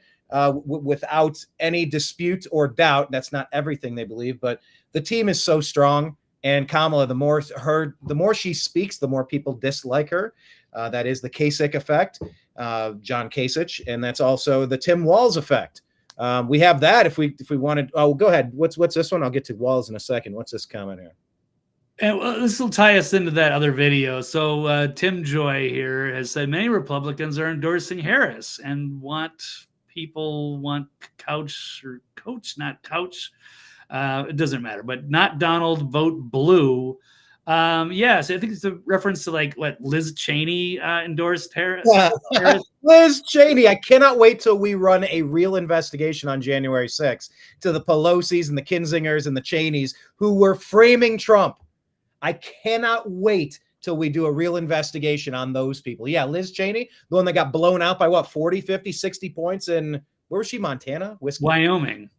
Speaker 1: without any dispute or doubt. That's not everything they believe, but the team is so strong. And Kamala, the more she speaks, the more people dislike her. That is the Kasich effect, John Kasich, and that's also the Tim Walz effect. We have that if we wanted. Oh, go ahead. What's this one? I'll get to Walz in a second. What's this comment here?
Speaker 2: And this will tie us into that other video. So Tim Joy here has said many Republicans are endorsing Harris and want couch or coach, not couch. It doesn't matter, but not Donald, vote blue. So I think it's a reference to what Liz Cheney endorsed Harris.
Speaker 1: Yeah. Liz Cheney. I cannot wait till we run a real investigation on January 6th to the Pelosi's and the Kinzingers and the Cheneys who were framing Trump. I cannot wait till we do a real investigation on those people. Yeah, Liz Cheney, the one that got blown out by 40, 50, 60 points in, where was she, Montana?
Speaker 2: Wyoming.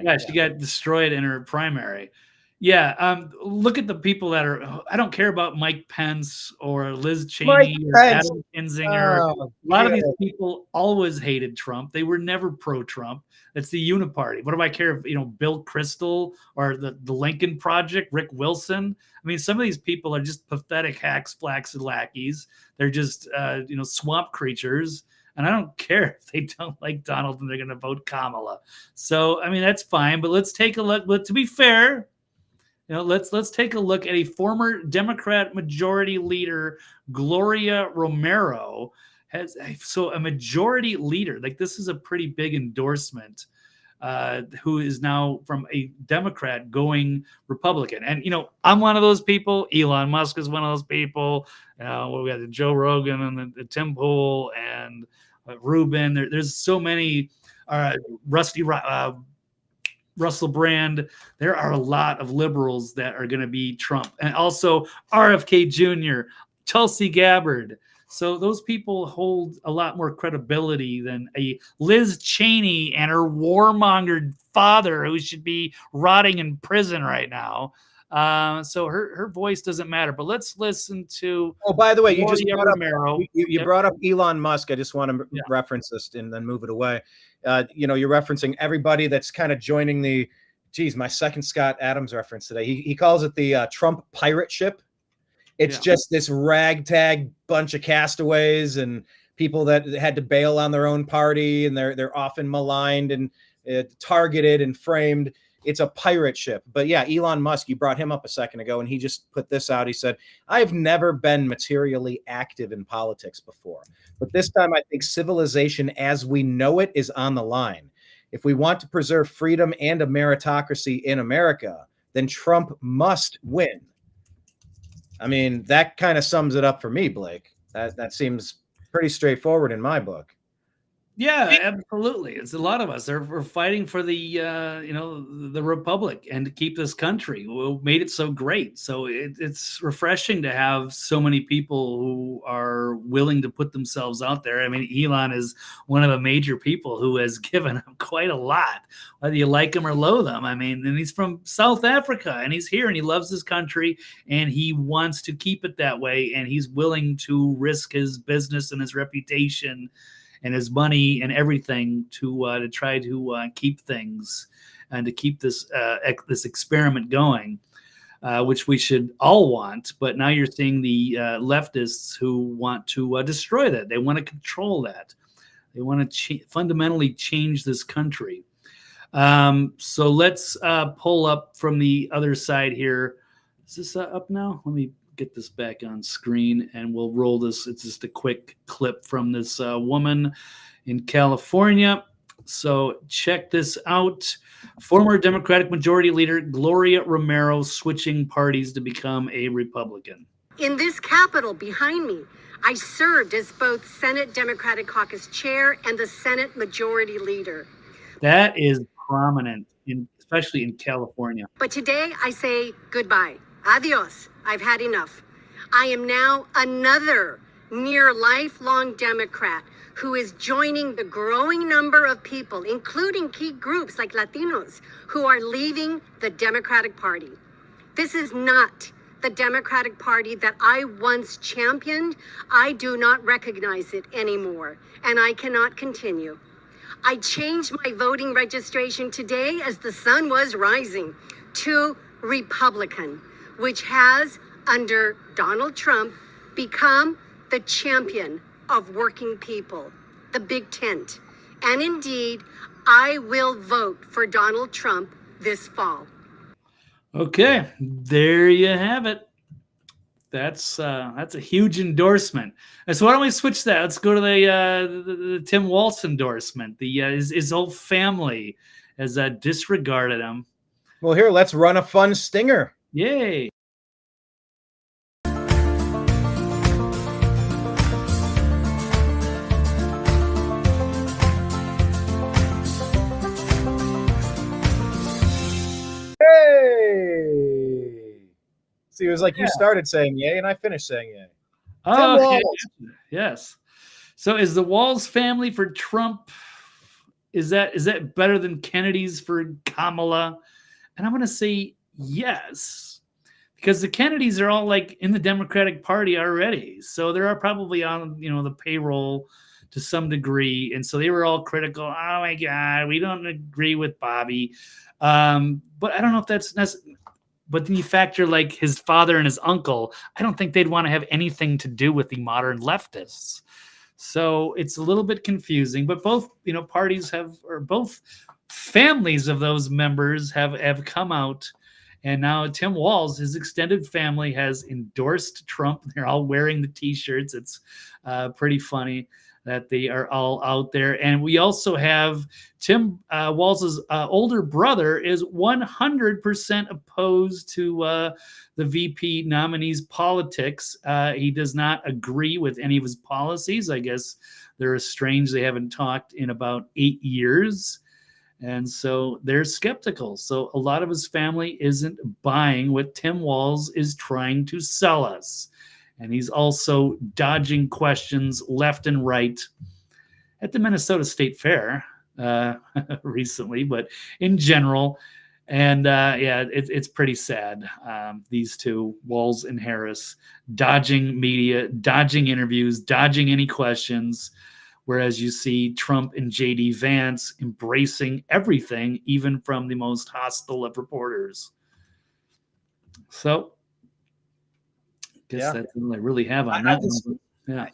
Speaker 1: Yeah,
Speaker 2: she got destroyed in her primary. Yeah, look at the people that are. I don't care about Mike Pence or Liz Cheney or Adam Kinzinger. A lot of these people always hated Trump. They were never pro-Trump. It's the uniparty. What do I care if Bill Kristol or the Lincoln Project, Rick Wilson? I mean, some of these people are just pathetic hacks, flacks, and lackeys. They're just swamp creatures. And I don't care if they don't like Donald and they're going to vote Kamala. So, I mean, that's fine. But let's take a look. But to be fair, let's take a look at a former Democrat majority leader, Gloria Romero. A majority leader. This is a pretty big endorsement who is now from a Democrat going Republican. And, I'm one of those people. Elon Musk is one of those people. We got the Joe Rogan and the Tim Pool and Rubin. There's so many, Russell Brand. There are a lot of liberals that are going to be Trump. And also RFK Jr., Tulsi Gabbard. So those people hold a lot more credibility than a Liz Cheney and her warmongered father, who should be rotting in prison right now. So her voice doesn't matter. But let's listen to.
Speaker 1: Oh, by the way, you just brought
Speaker 2: Romero.
Speaker 1: You brought up Elon Musk. I just want to reference this and then move it away. You're referencing everybody that's kind of joining the. Geez, my second Scott Adams reference today. He calls it the Trump pirate ship. It's just this ragtag bunch of castaways and people that had to bail on their own party, and they're often maligned and targeted and framed. It's a pirate ship. But yeah, Elon Musk, you brought him up a second ago, and he just put this out. He said, "I've never been materially active in politics before, but this time I think civilization as we know it is on the line. If we want to preserve freedom and a meritocracy in America, then Trump must win." I mean, that kind of sums it up for me, Blake. That seems pretty straightforward in my book.
Speaker 2: Yeah, absolutely. It's a lot of us. We're fighting for the the republic and to keep this country. We made it so great. So it's refreshing to have so many people who are willing to put themselves out there. I mean, Elon is one of the major people who has given him quite a lot, whether you like him or loathe him. I mean, and he's from South Africa, and he's here, and he loves his country, and he wants to keep it that way, and he's willing to risk his business and his reputation and his money and everything to try to keep things and to keep this this experiment going, which we should all want. But now you're seeing the leftists who want to destroy that. They want to control that. They want to fundamentally change this country. So let's pull up from the other side here. Is this up now? Let me get this back on screen and we'll roll this. It's just a quick clip from this woman in California. So check this out. Former Democratic Majority Leader Gloria Romero switching parties to become a Republican.
Speaker 5: In this Capitol behind me, I served as both Senate Democratic Caucus Chair and the Senate Majority Leader.
Speaker 2: That is prominent, especially in California.
Speaker 5: But today I say goodbye. Adios. I've had enough. I am now another near lifelong Democrat who is joining the growing number of people, including key groups like Latinos, who are leaving the Democratic Party. This is not the Democratic Party that I once championed. I do not recognize it anymore, and I cannot continue. I changed my voting registration today as the sun was rising to Republican, which has, under Donald Trump, become the champion of working people, the big tent. And indeed, I will vote for Donald Trump this fall.
Speaker 2: Okay, there you have it. That's a huge endorsement. And so why don't we switch that? Let's go to the Tim Walz endorsement. His whole family has disregarded him.
Speaker 1: Well, here, let's run a fun stinger.
Speaker 2: Yay.
Speaker 1: Hey! See, it was like you started saying yay and I finished saying yay.
Speaker 2: Oh, okay. Yes. So is the Walz family for Trump, is that better than Kennedy's for Kamala? And I'm going to say yes, because the Kennedys are all like in the Democratic Party already. So they're probably on, the payroll to some degree. And so they were all critical. Oh my God, we don't agree with Bobby. But I don't know if that's necessary. But then you factor like his father and his uncle. I don't think they'd want to have anything to do with the modern leftists. So it's a little bit confusing, but both, parties both families of those members have come out, and now Tim Walz, his extended family, has endorsed Trump. They're all wearing the T-shirts. It's pretty funny. that they are all out there. And we also have Tim Walz's older brother is 100% opposed to the VP nominee's politics. He does not agree with any of his policies. I guess they're estranged. They haven't talked in about 8 years. And so they're skeptical. So a lot of his family isn't buying what Tim Walz is trying to sell us. And he's also dodging questions left and right at the Minnesota State Fair recently, but in general. And it's pretty sad. These two, Walz and Harris, dodging media, dodging interviews, dodging any questions. Whereas you see Trump and J.D. Vance embracing everything, even from the most hostile of reporters. So, guess that's all I really have on that one.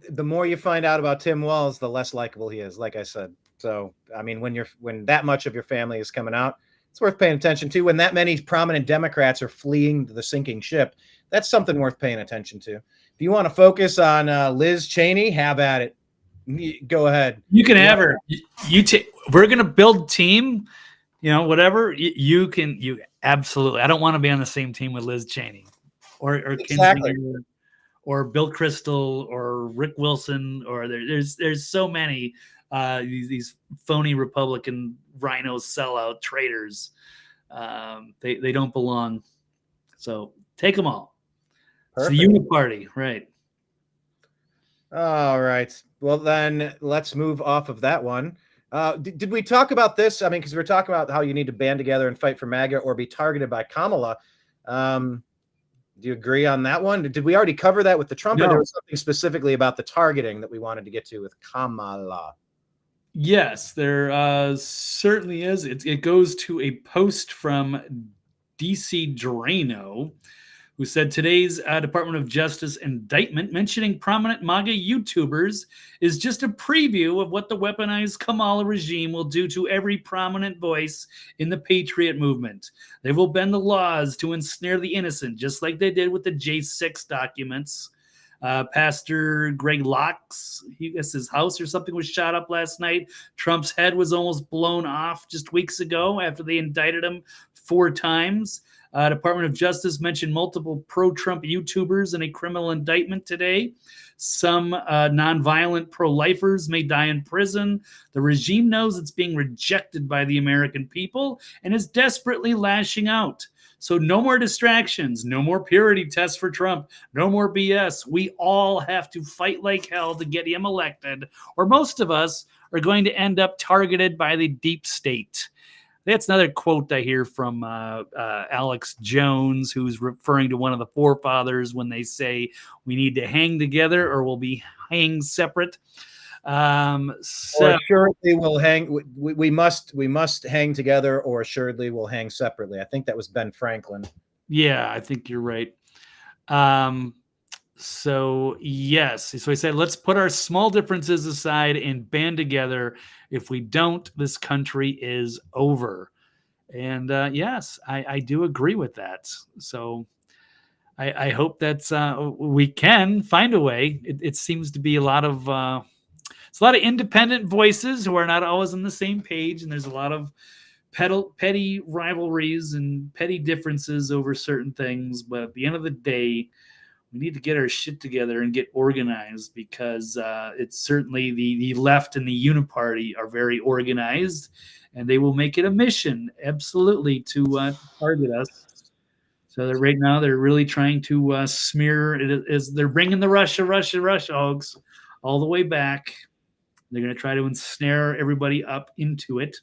Speaker 1: The more you find out about Tim Walz, the less likable he is, like I said. So, I mean, when that much of your family is coming out, it's worth paying attention to. When that many prominent Democrats are fleeing the sinking ship, that's something worth paying attention to. If you want to focus on Liz Cheney, have at it. Go ahead.
Speaker 2: You can have her. We're going to build team, whatever. You absolutely. I don't want to be on the same team with Liz Cheney or
Speaker 1: exactly.
Speaker 2: Kinsey or Bill Kristol or Rick Wilson, or there's so many these phony Republican rhino sellout traitors. They don't belong. So take them all. Perfect. It's the uniparty, right?
Speaker 1: All right. Well, then let's move off of that one. Did we talk about this? I mean, because we're talking about how you need to band together and fight for MAGA or be targeted by Kamala. Do you agree on that one? Did we already cover that with the Trump?
Speaker 2: No.
Speaker 1: Or there was something specifically about the targeting that we wanted to get to with Kamala?
Speaker 2: Yes, there certainly is. It goes to a post from DC Drano, who said today's Department of Justice indictment mentioning prominent MAGA YouTubers is just a preview of what the weaponized Kamala regime will do to every prominent voice in the Patriot movement. They will bend the laws to ensnare the innocent, just like they did with the J6 documents. Pastor Greg Locke's, his house or something was shot up last night. Trump's head was almost blown off just weeks ago after they indicted him 4 times. Department of Justice mentioned multiple pro-Trump YouTubers in a criminal indictment today. Some nonviolent pro-lifers may die in prison. The regime knows it's being rejected by the American people and is desperately lashing out. So no more distractions, no more purity tests for Trump, no more BS. We all have to fight like hell to get him elected, or most of us are going to end up targeted by the deep state. That's another quote I hear from Alex Jones, who's referring to one of the forefathers when they say we need to hang together or we'll be hanged separate.
Speaker 1: Or assuredly we'll hang. We must hang together, or assuredly we'll hang separately. I think that was Ben Franklin.
Speaker 2: Yeah, I think you're right. So yes, so I said let's put our small differences aside and band together. If we don't, this country is over. And yes, I do agree with that. So I hope that we can find a way. It seems to be a lot of independent voices who are not always on the same page, and there's a lot of petty rivalries and petty differences over certain things. But at the end of the day, we need to get our shit together and get organized, because it's certainly the left and the uniparty are very organized, and they will make it a mission, absolutely, to target us. So that right now they're really trying to smear it as they're bringing the Russia hogs all the way back. They're going to try to ensnare everybody up into it.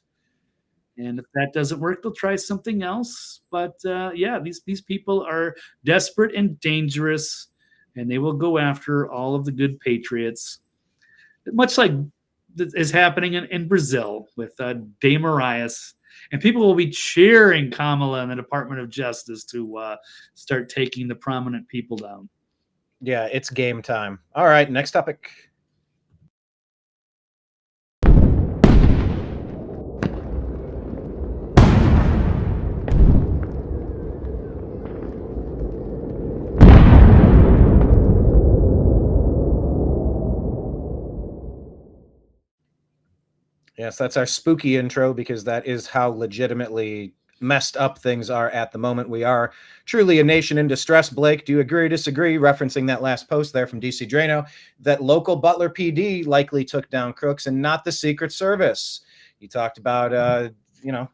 Speaker 2: And if that doesn't work, they'll try something else. But these people are desperate and dangerous, and they will go after all of the good patriots, much like is happening in Brazil with De Moraes. And people will be cheering Kamala and the Department of Justice to start taking the prominent people down.
Speaker 1: Yeah, it's game time. All right, next topic. Yes, that's our spooky intro, because that is how legitimately messed up things are at the moment. We are truly a nation in distress. Blake, do you agree or disagree, referencing that last post there from DC Drano, that local Butler PD likely took down Crooks and not the Secret Service? You talked about,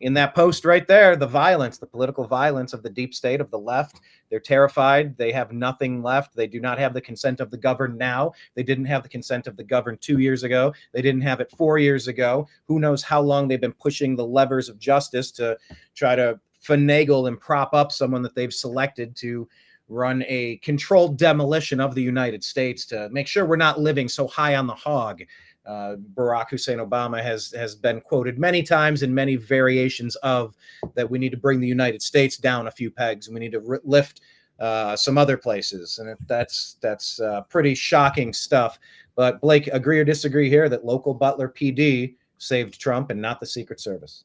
Speaker 1: in that post right there, the violence, the political violence of the deep state, of the left. They're terrified. They have nothing left. They do not have the consent of the governed now. They didn't have the consent of the governed 2 years ago. They didn't have it 4 years ago. Who knows how long they've been pushing the levers of justice to try to finagle and prop up someone that they've selected to run a controlled demolition of the United States, to make sure we're not living so high on the hog. Barack Hussein Obama has been quoted many times in many variations of that we need to bring the United States down a few pegs, and we need to lift some other places. And that's pretty shocking stuff. But Blake, agree or disagree here that local Butler PD saved Trump and not the Secret Service?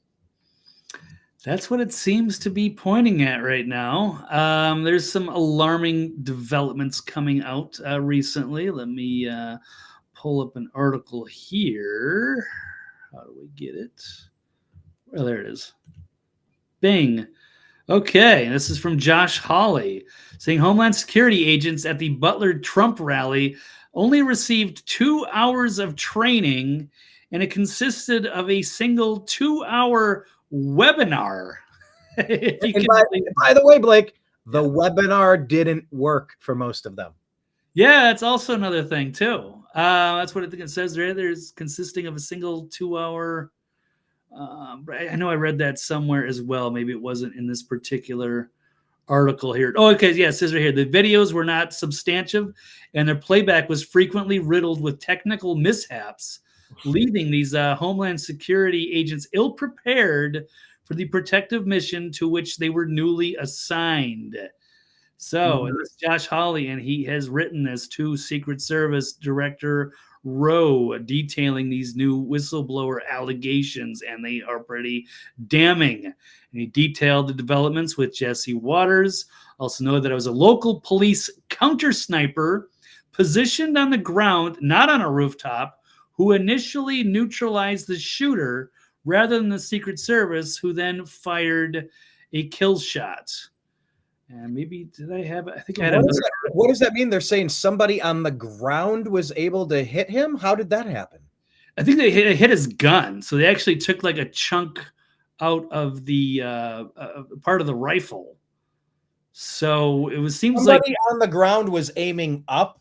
Speaker 2: That's what it seems to be pointing at right now. There's some alarming developments coming out recently. Let me pull up an article here. How do we get it? Well, there it is. Bing. Okay, this is from Josh Hawley, saying Homeland Security agents at the Butler Trump rally only received 2 hours of training, and it consisted of a single 2-hour webinar.
Speaker 1: By the way, Blake, the webinar didn't work for most of them.
Speaker 2: Yeah, that's also another thing too. That's what I think it says there. There's consisting of a single 2-hour. I know I read that somewhere as well. Maybe it wasn't in this particular article here. Oh, okay. Yeah, it says right here. The videos were not substantive, and their playback was frequently riddled with technical mishaps, leaving these Homeland Security agents ill-prepared for the protective mission to which they were newly assigned. So it's Josh Hawley, and he has written this to Secret Service Director Rowe, detailing these new whistleblower allegations, and they are pretty damning. And he detailed the developments with Jesse Waters. Also know that I was a local police counter sniper positioned on the ground, not on a rooftop, who initially neutralized the shooter rather than the Secret Service, who then fired a kill shot. And maybe did I have? I think I had another.
Speaker 1: What does that mean? They're saying somebody on the ground was able to hit him? How did that happen?
Speaker 2: I think they hit his gun. So they actually took like a chunk out of the part of the rifle. So it seems
Speaker 1: somebody
Speaker 2: like
Speaker 1: on the ground was aiming up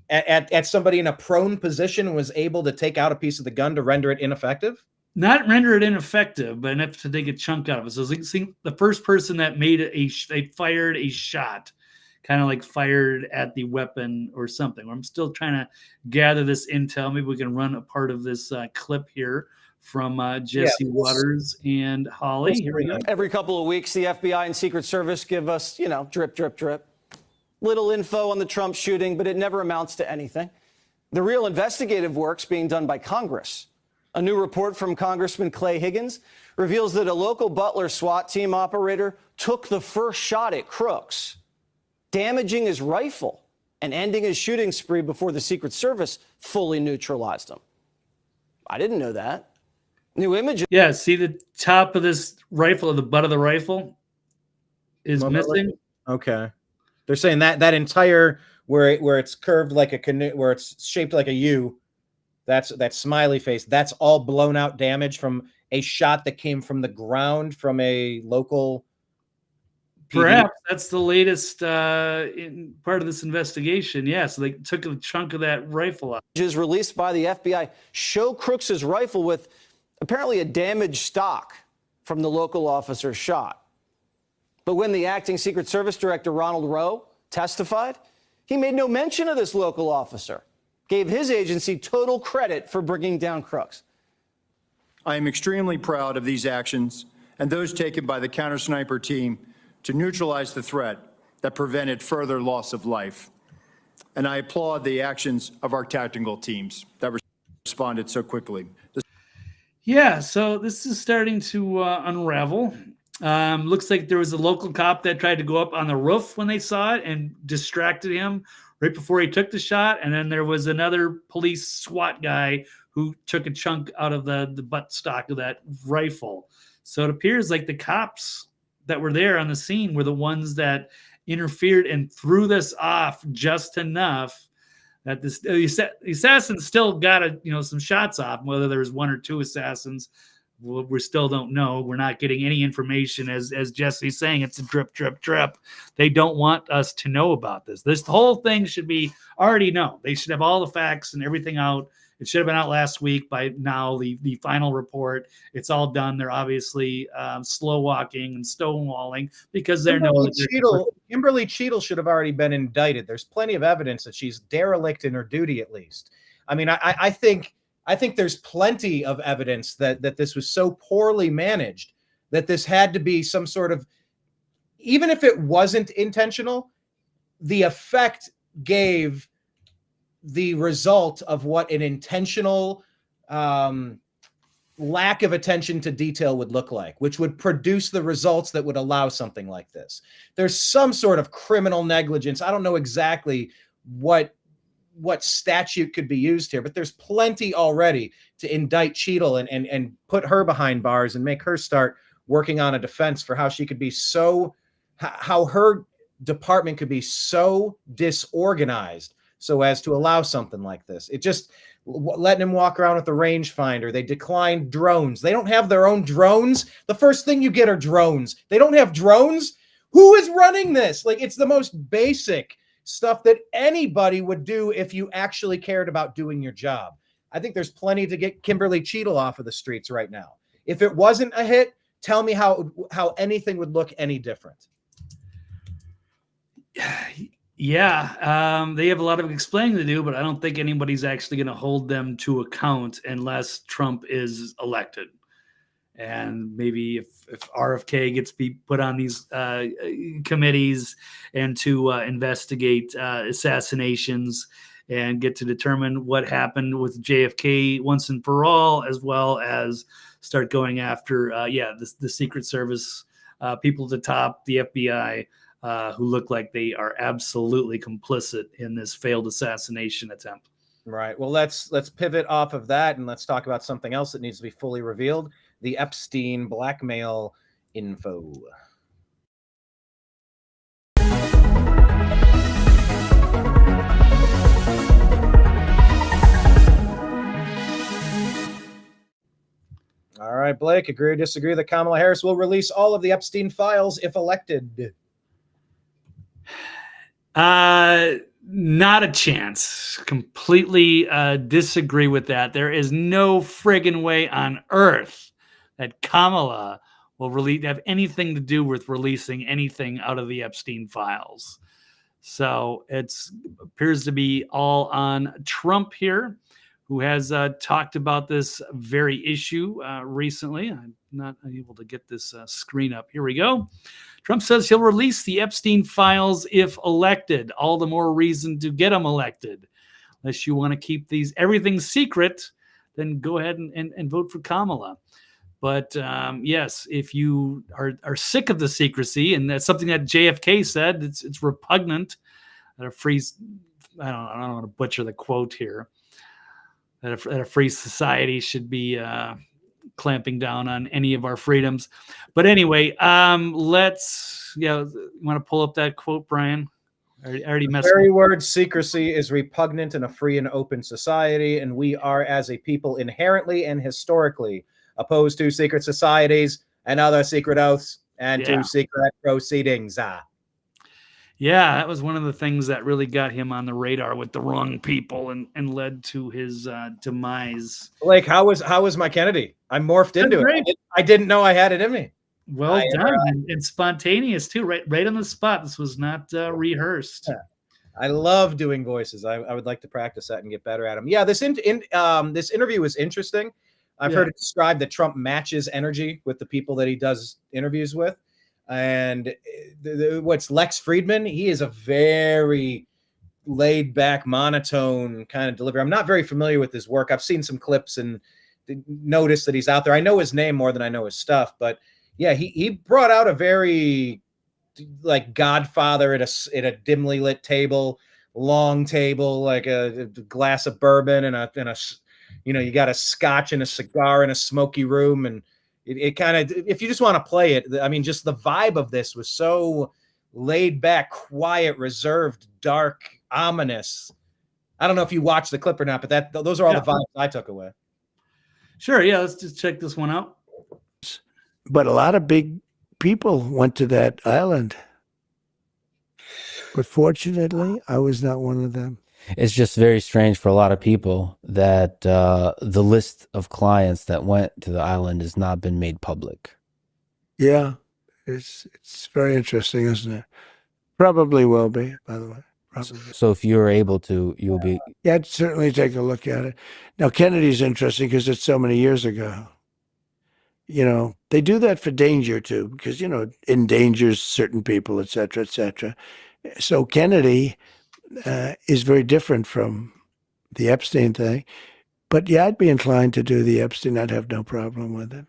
Speaker 1: at somebody in a prone position and was able to take out a piece of the gun to render it ineffective.
Speaker 2: Not render it ineffective, but enough to take a chunk out of it. So the first person that made they fired a shot, kind of like fired at the weapon or something. I'm still trying to gather this intel. Maybe we can run a part of this clip here from Jesse Waters and Holly. Here we go.
Speaker 6: Every couple of weeks, the FBI and Secret Service give us, drip, drip, drip. Little info on the Trump shooting, but it never amounts to anything. The real investigative work's being done by Congress. A new report from Congressman Clay Higgins reveals that a local Butler SWAT team operator took the first shot at Crooks, damaging his rifle and ending his shooting spree before the Secret Service fully neutralized him. I didn't know that. New images.
Speaker 2: Yeah, see the top of this rifle, the butt of the rifle is missing.
Speaker 1: Okay. They're saying that entire where it's curved like a canoe, where it's shaped like a U, that smiley face, that's all blown out damage from a shot that came from the ground from a local PD.
Speaker 2: Perhaps that's the latest in part of this investigation. Yeah, so they took a chunk of that rifle out.
Speaker 6: Images released by the FBI show Crooks's rifle with apparently a damaged stock from the local officer's shot. But when the acting Secret Service Director Ronald Rowe testified, he made no mention of this local officer, gave his agency total credit for bringing down Crooks.
Speaker 7: I am extremely proud of these actions and those taken by the counter-sniper team to neutralize the threat that prevented further loss of life. And I applaud the actions of our tactical teams that responded so quickly.
Speaker 2: Yeah, so this is starting to unravel. Looks like there was a local cop that tried to go up on the roof when they saw it and distracted him right before he took the shot. And then there was another police SWAT guy who took a chunk out of the butt stock of that rifle. So it appears like the cops that were there on the scene were the ones that interfered and threw this off just enough that the assassin still got some shots off. Whether there's one or two assassins, we still don't know. We're not getting any information. As Jesse's saying, it's a drip, drip, drip. They don't want us to know about this. This whole thing should be already known. They should have all the facts and everything out. It should have been out last week. By now, the final report, it's all done. They're obviously slow walking and stonewalling because they're
Speaker 1: Kimberly Cheadle should have already been indicted. There's plenty of evidence that she's derelict in her duty, at least. I mean, I think there's plenty of evidence that this was so poorly managed that this had to be some sort of, even if it wasn't intentional, the effect gave the result of what an intentional lack of attention to detail would look like, which would produce the results that would allow something like this. There's some sort of criminal negligence. I don't know exactly what statute could be used here, but there's plenty already to indict Cheadle and put her behind bars and make her start working on a defense for how she could be how her department could be so disorganized so as to allow something like this. It just letting him walk around with a rangefinder. They declined drones. They don't have their own drones. The first thing you get are drones. They don't have drones. Who is running this? Like, it's the most basic stuff that anybody would do if you actually cared about doing your job. I think there's plenty to get Kimberly Cheadle off of the streets right now. If it wasn't a hit, tell me how anything would look any different.
Speaker 2: Yeah, they have a lot of explaining to do, but I don't think anybody's actually going to hold them to account unless Trump is elected. And maybe if RFK gets put on these committees and to investigate assassinations and get to determine what happened with JFK once and for all, as well as start going after, the Secret Service, people at the top, the FBI, who look like they are absolutely complicit in this failed assassination attempt.
Speaker 1: Right. Well, let's pivot off of that and let's talk about something else that needs to be fully revealed: the Epstein blackmail info. All right, Blake, agree or disagree that Kamala Harris will release all of the Epstein files if elected?
Speaker 2: Not a chance. Completely disagree with that. There is no friggin' way on earth that Kamala will really have anything to do with releasing anything out of the Epstein files. So it appears to be all on Trump here, who has talked about this very issue recently. I'm not able to get this screen up. Here we go. Trump says he'll release the Epstein files if elected. All the more reason to get him elected. Unless you want to keep everything secret, then go ahead and vote for Kamala. But yes, if you are sick of the secrecy, and that's something that JFK said, it's repugnant that a free, I don't want to butcher the quote here, that a free society should be clamping down on any of our freedoms. But anyway, let's, you want to pull up that quote, Brian? I already messed up.
Speaker 1: The very word secrecy is repugnant in a free and open society, and we are, as a people, inherently and historically opposed to secret societies and other secret oaths and to secret proceedings.
Speaker 2: Yeah, that was one of the things that really got him on the radar with the wrong people and led to his demise.
Speaker 1: Blake, how was my Kennedy? I morphed into it. I didn't know I had it in me.
Speaker 2: Well done, and spontaneous too, right on the spot. This was not rehearsed.
Speaker 1: Yeah. I love doing voices. I would like to practice that and get better at them. Yeah, this interview was interesting. I've heard it described that Trump matches energy with the people that he does interviews with. And what's Lex Friedman? He is a very laid back, monotone kind of delivery. I'm not very familiar with his work. I've seen some clips and noticed that he's out there. I know his name more than I know his stuff, but yeah, he brought out a very like Godfather at a dimly lit table, long table, like a glass of bourbon and a you got a scotch and a cigar in a smoky room, and it kind of, if you just want to play it, I mean, just the vibe of this was so laid back, quiet, reserved, dark, ominous. I don't know if you watched the clip or not, but those are all the vibes I took away.
Speaker 2: Sure, yeah, let's just check this one out.
Speaker 8: But a lot of big people went to that island. But fortunately, I was not one of them.
Speaker 9: It's just very strange for a lot of people that the list of clients that went to the island has not been made public.
Speaker 8: Yeah, it's very interesting, isn't it? Probably will be, by the way. Probably.
Speaker 9: So if you're able to, you'll be.
Speaker 8: Yeah, I'd certainly take a look at it. Now, Kennedy's interesting because it's so many years ago. They do that for danger too, because, endangers certain people, et cetera, et cetera. So Kennedy is very different from the Epstein thing. But yeah, I'd be inclined to do the Epstein. I'd have no problem with it.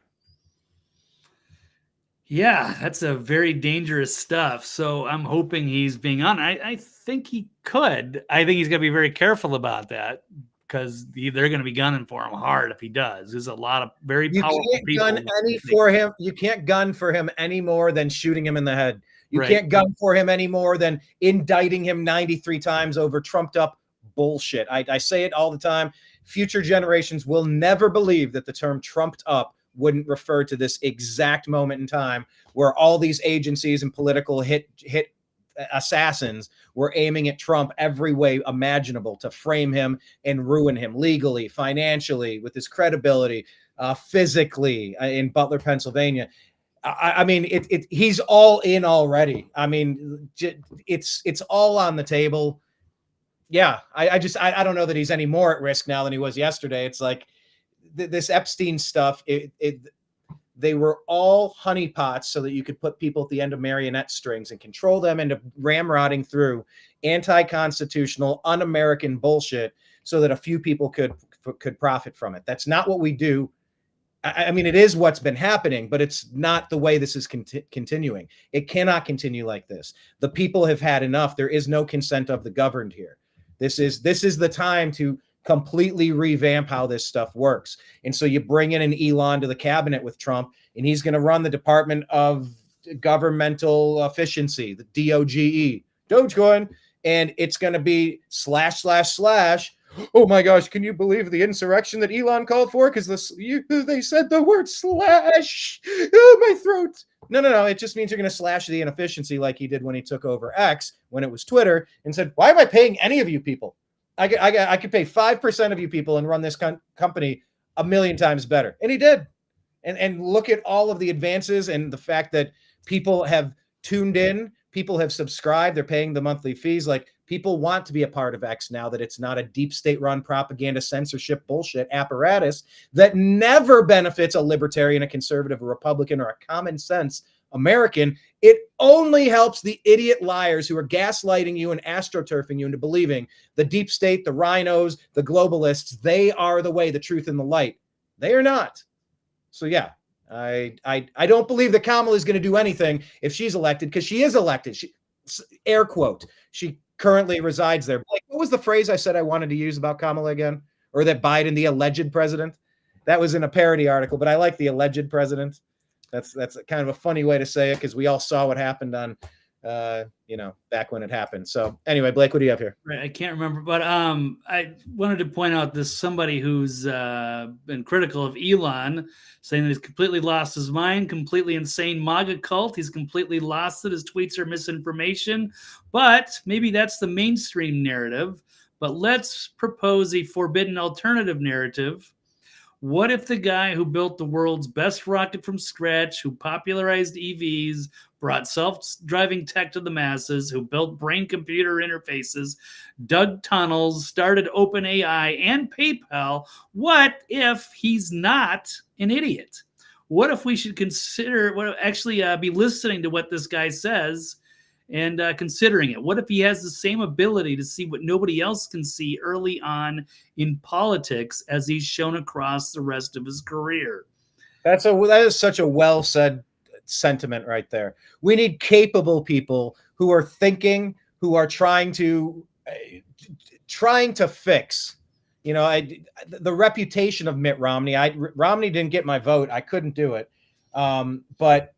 Speaker 2: Yeah, that's a very dangerous stuff. So I'm hoping he's being on. I think he could. I think he's going to be very careful about that, because they're going to be gunning for him hard if he does. There's a lot of very powerful people.
Speaker 1: You can't gun for him any more than shooting him in the head. You
Speaker 2: Right.
Speaker 1: can't gun for him any more than indicting him 93 times over trumped up bullshit. I say it all the time. Future generations will never believe that the term trumped up wouldn't refer to this exact moment in time where all these agencies and political hit assassins were aiming at Trump every way imaginable to frame him and ruin him legally, financially, with his credibility, physically in Butler, Pennsylvania. I mean, he's all in already. I mean, it's all on the table. Yeah, I don't know that he's any more at risk now than he was yesterday. It's like this Epstein stuff. They were all honeypots so that you could put people at the end of marionette strings and control them into ramrodding through anti-constitutional, un-American bullshit so that a few people could profit from it. That's not what we do. I mean, it is what's been happening, but it's not the way this is continuing. It cannot continue like this. The people have had enough. There is no consent of the governed here. This is the time to completely revamp how this stuff works. And so you bring in an Elon to the cabinet with Trump, and he's going to run the Department of Governmental Efficiency, the DOGE, Dogecoin, and it's going to be / oh my gosh, can you believe the insurrection that Elon called for? Because they said the word slash. Oh, my throat. No. It just means you're going to slash the inefficiency like he did when he took over X, when it was Twitter, and said, why am I paying any of you people? I could pay 5% of you people and run this company a million times better. And he did. And look at all of the advances and the fact that people have tuned in, people have subscribed, they're paying the monthly fees. Like, people want to be a part of X now that it's not a deep state run propaganda censorship bullshit apparatus that never benefits a libertarian, a conservative, a Republican, or a common sense American. It only helps the idiot liars who are gaslighting you and astroturfing you into believing the deep state, the rhinos, the globalists, they are the way, the truth, and the light. They are not. So yeah, I don't believe that Kamala is going to do anything if she's elected, because she is elected. She, air quote, she currently resides there. Like, what was the phrase I said I wanted to use about Kamala again? Or that Biden, the alleged president? That was in a parody article, but I like the alleged president. That's kind of a funny way to say it, because we all saw what happened on, back when it happened. So anyway, Blake, what do you have here?
Speaker 2: Right, I can't remember, but I wanted to point out this somebody who's been critical of Elon, saying that he's completely lost his mind, completely insane MAGA cult. He's completely lost it. His tweets are misinformation, but maybe that's the mainstream narrative. But let's propose a forbidden alternative narrative. What if the guy who built the world's best rocket from scratch, who popularized EVs, brought self-driving tech to the masses, who built brain-computer interfaces, dug tunnels, started OpenAI and PayPal, what if he's not an idiot? What if we should consider, be listening to what this guy says and considering it? What if he has the same ability to see what nobody else can see early on in politics as he's shown across the rest of his career?
Speaker 1: That is such a well said sentiment right there. We need capable people who are thinking, who are trying to fix, You know, the reputation of Mitt Romney. Romney didn't get my vote. I couldn't do it. But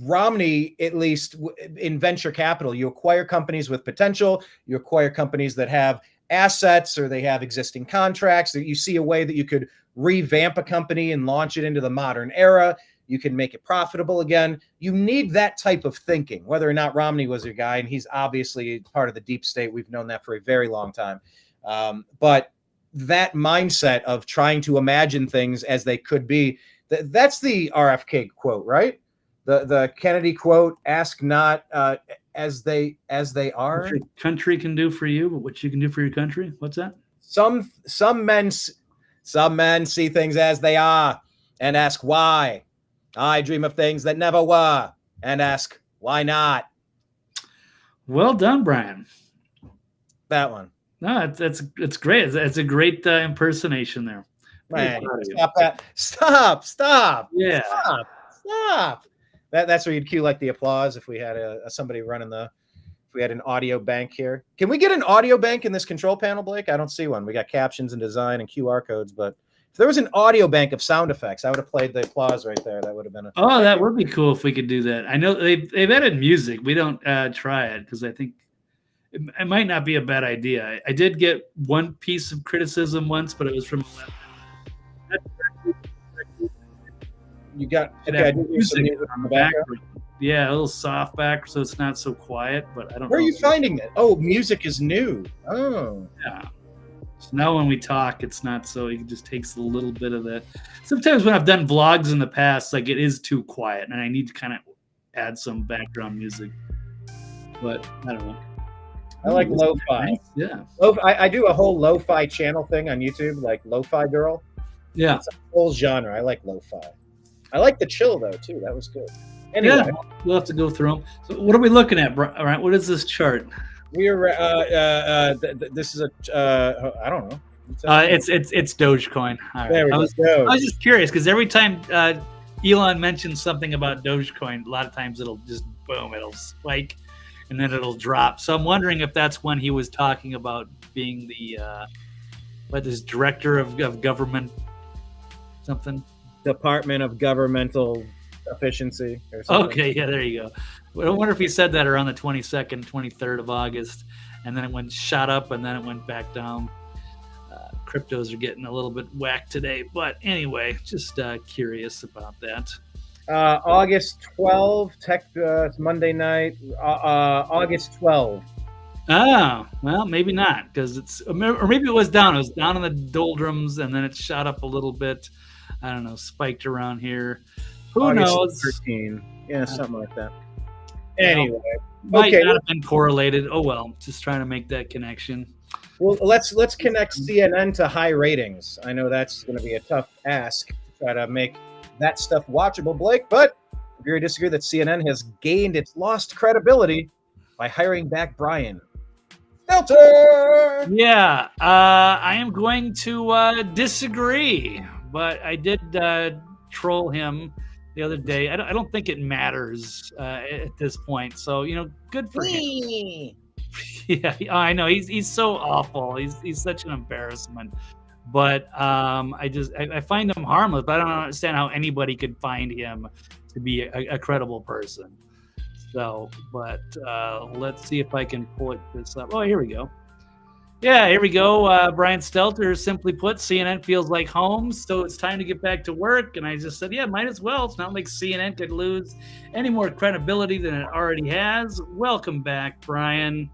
Speaker 1: Romney, at least in venture capital, you acquire companies with potential. You acquire companies that have assets or they have existing contracts. That you see a way that you could revamp a company and launch it into the modern era. You can make it profitable again. You need that type of thinking, whether or not Romney was your guy. And he's obviously part of the deep state. We've known that for a very long time. But that mindset of trying to imagine things as they could be, that's the RFK quote, right? The Kennedy quote, ask not as they are.
Speaker 2: Country can do for you, but what you can do for your country. What's that?
Speaker 1: Some men see things as they are and ask why. I dream of things that never were and ask why not.
Speaker 2: Well done, Brian.
Speaker 1: That one.
Speaker 2: No, it's great. It's a great impersonation there.
Speaker 1: Man, stop that. Stop.
Speaker 2: Yeah.
Speaker 1: Stop. That's where you'd cue like the applause if we had somebody running if we had an audio bank here. Can we get an audio bank in this control panel, Blake? I don't see one. We got captions and design and QR codes, but if there was an audio bank of sound effects, I would have played the applause right there. That would have been
Speaker 2: that would be cool if we could do that. I know they've added music. We don't try it because I think it might not be a bad idea. I did get one piece of criticism once, but it was from a left.
Speaker 1: You got
Speaker 2: music on the background. Yeah, a little soft back, so it's not so quiet. But I don't.
Speaker 1: Where are you finding it? Oh, music is new. Oh,
Speaker 2: yeah. So now when we talk, it's not so. It just takes a little bit of the. Sometimes when I've done vlogs in the past, like it is too quiet, and I need to kind of add some background music. But I don't know.
Speaker 1: I like lo-fi.
Speaker 2: Nice. Yeah.
Speaker 1: I do a whole lo-fi channel thing on YouTube, like Lo-Fi Girl.
Speaker 2: Yeah.
Speaker 1: It's a whole genre. I like lo-fi. I like the chill though too. That was good. Anyway,
Speaker 2: yeah, we'll have to go through them. So what are we looking at? All right, what is this chart?
Speaker 1: We are. This is a. I don't know.
Speaker 2: It's Dogecoin. All right. I was just curious because every time Elon mentions something about Dogecoin, a lot of times it'll just boom, it'll spike, and then it'll drop. So I'm wondering if that's when he was talking about being the this director of government something.
Speaker 1: Department of Governmental Efficiency or something.
Speaker 2: Okay, yeah, there you go. I wonder if he said that around the 22nd, 23rd of August, and then it shot up and then it went back down. Cryptos are getting a little bit whacked today, but anyway, just curious about that.
Speaker 1: August 12, it's Monday night. August 12.
Speaker 2: Oh, well, maybe not because or maybe it was down. It was down in the doldrums and then it shot up a little bit. I don't know, spiked around here. Who
Speaker 1: August
Speaker 2: knows?
Speaker 1: 13. Yeah, something like that. Anyway,
Speaker 2: might not have been correlated. Oh well, just trying to make that connection.
Speaker 1: Well, let's connect CNN to high ratings. I know that's going to be a tough ask to try to make that stuff watchable, Blake. But agree or disagree that CNN has gained its lost credibility by hiring back Brian Stelter.
Speaker 2: Yeah, I am going to disagree. But I did troll him the other day. I don't think it matters at this point. So, good for him. Yeah, I know. He's so awful. He's such an embarrassment. But I find him harmless. But I don't understand how anybody could find him to be a credible person. So, but let's see if I can pull this up. Oh, here we go. Yeah, here we go. Brian Stelter, simply put, CNN feels like home, so it's time to get back to work. And I just said, yeah, might as well. It's not like CNN could lose any more credibility than it already has. Welcome back, Brian.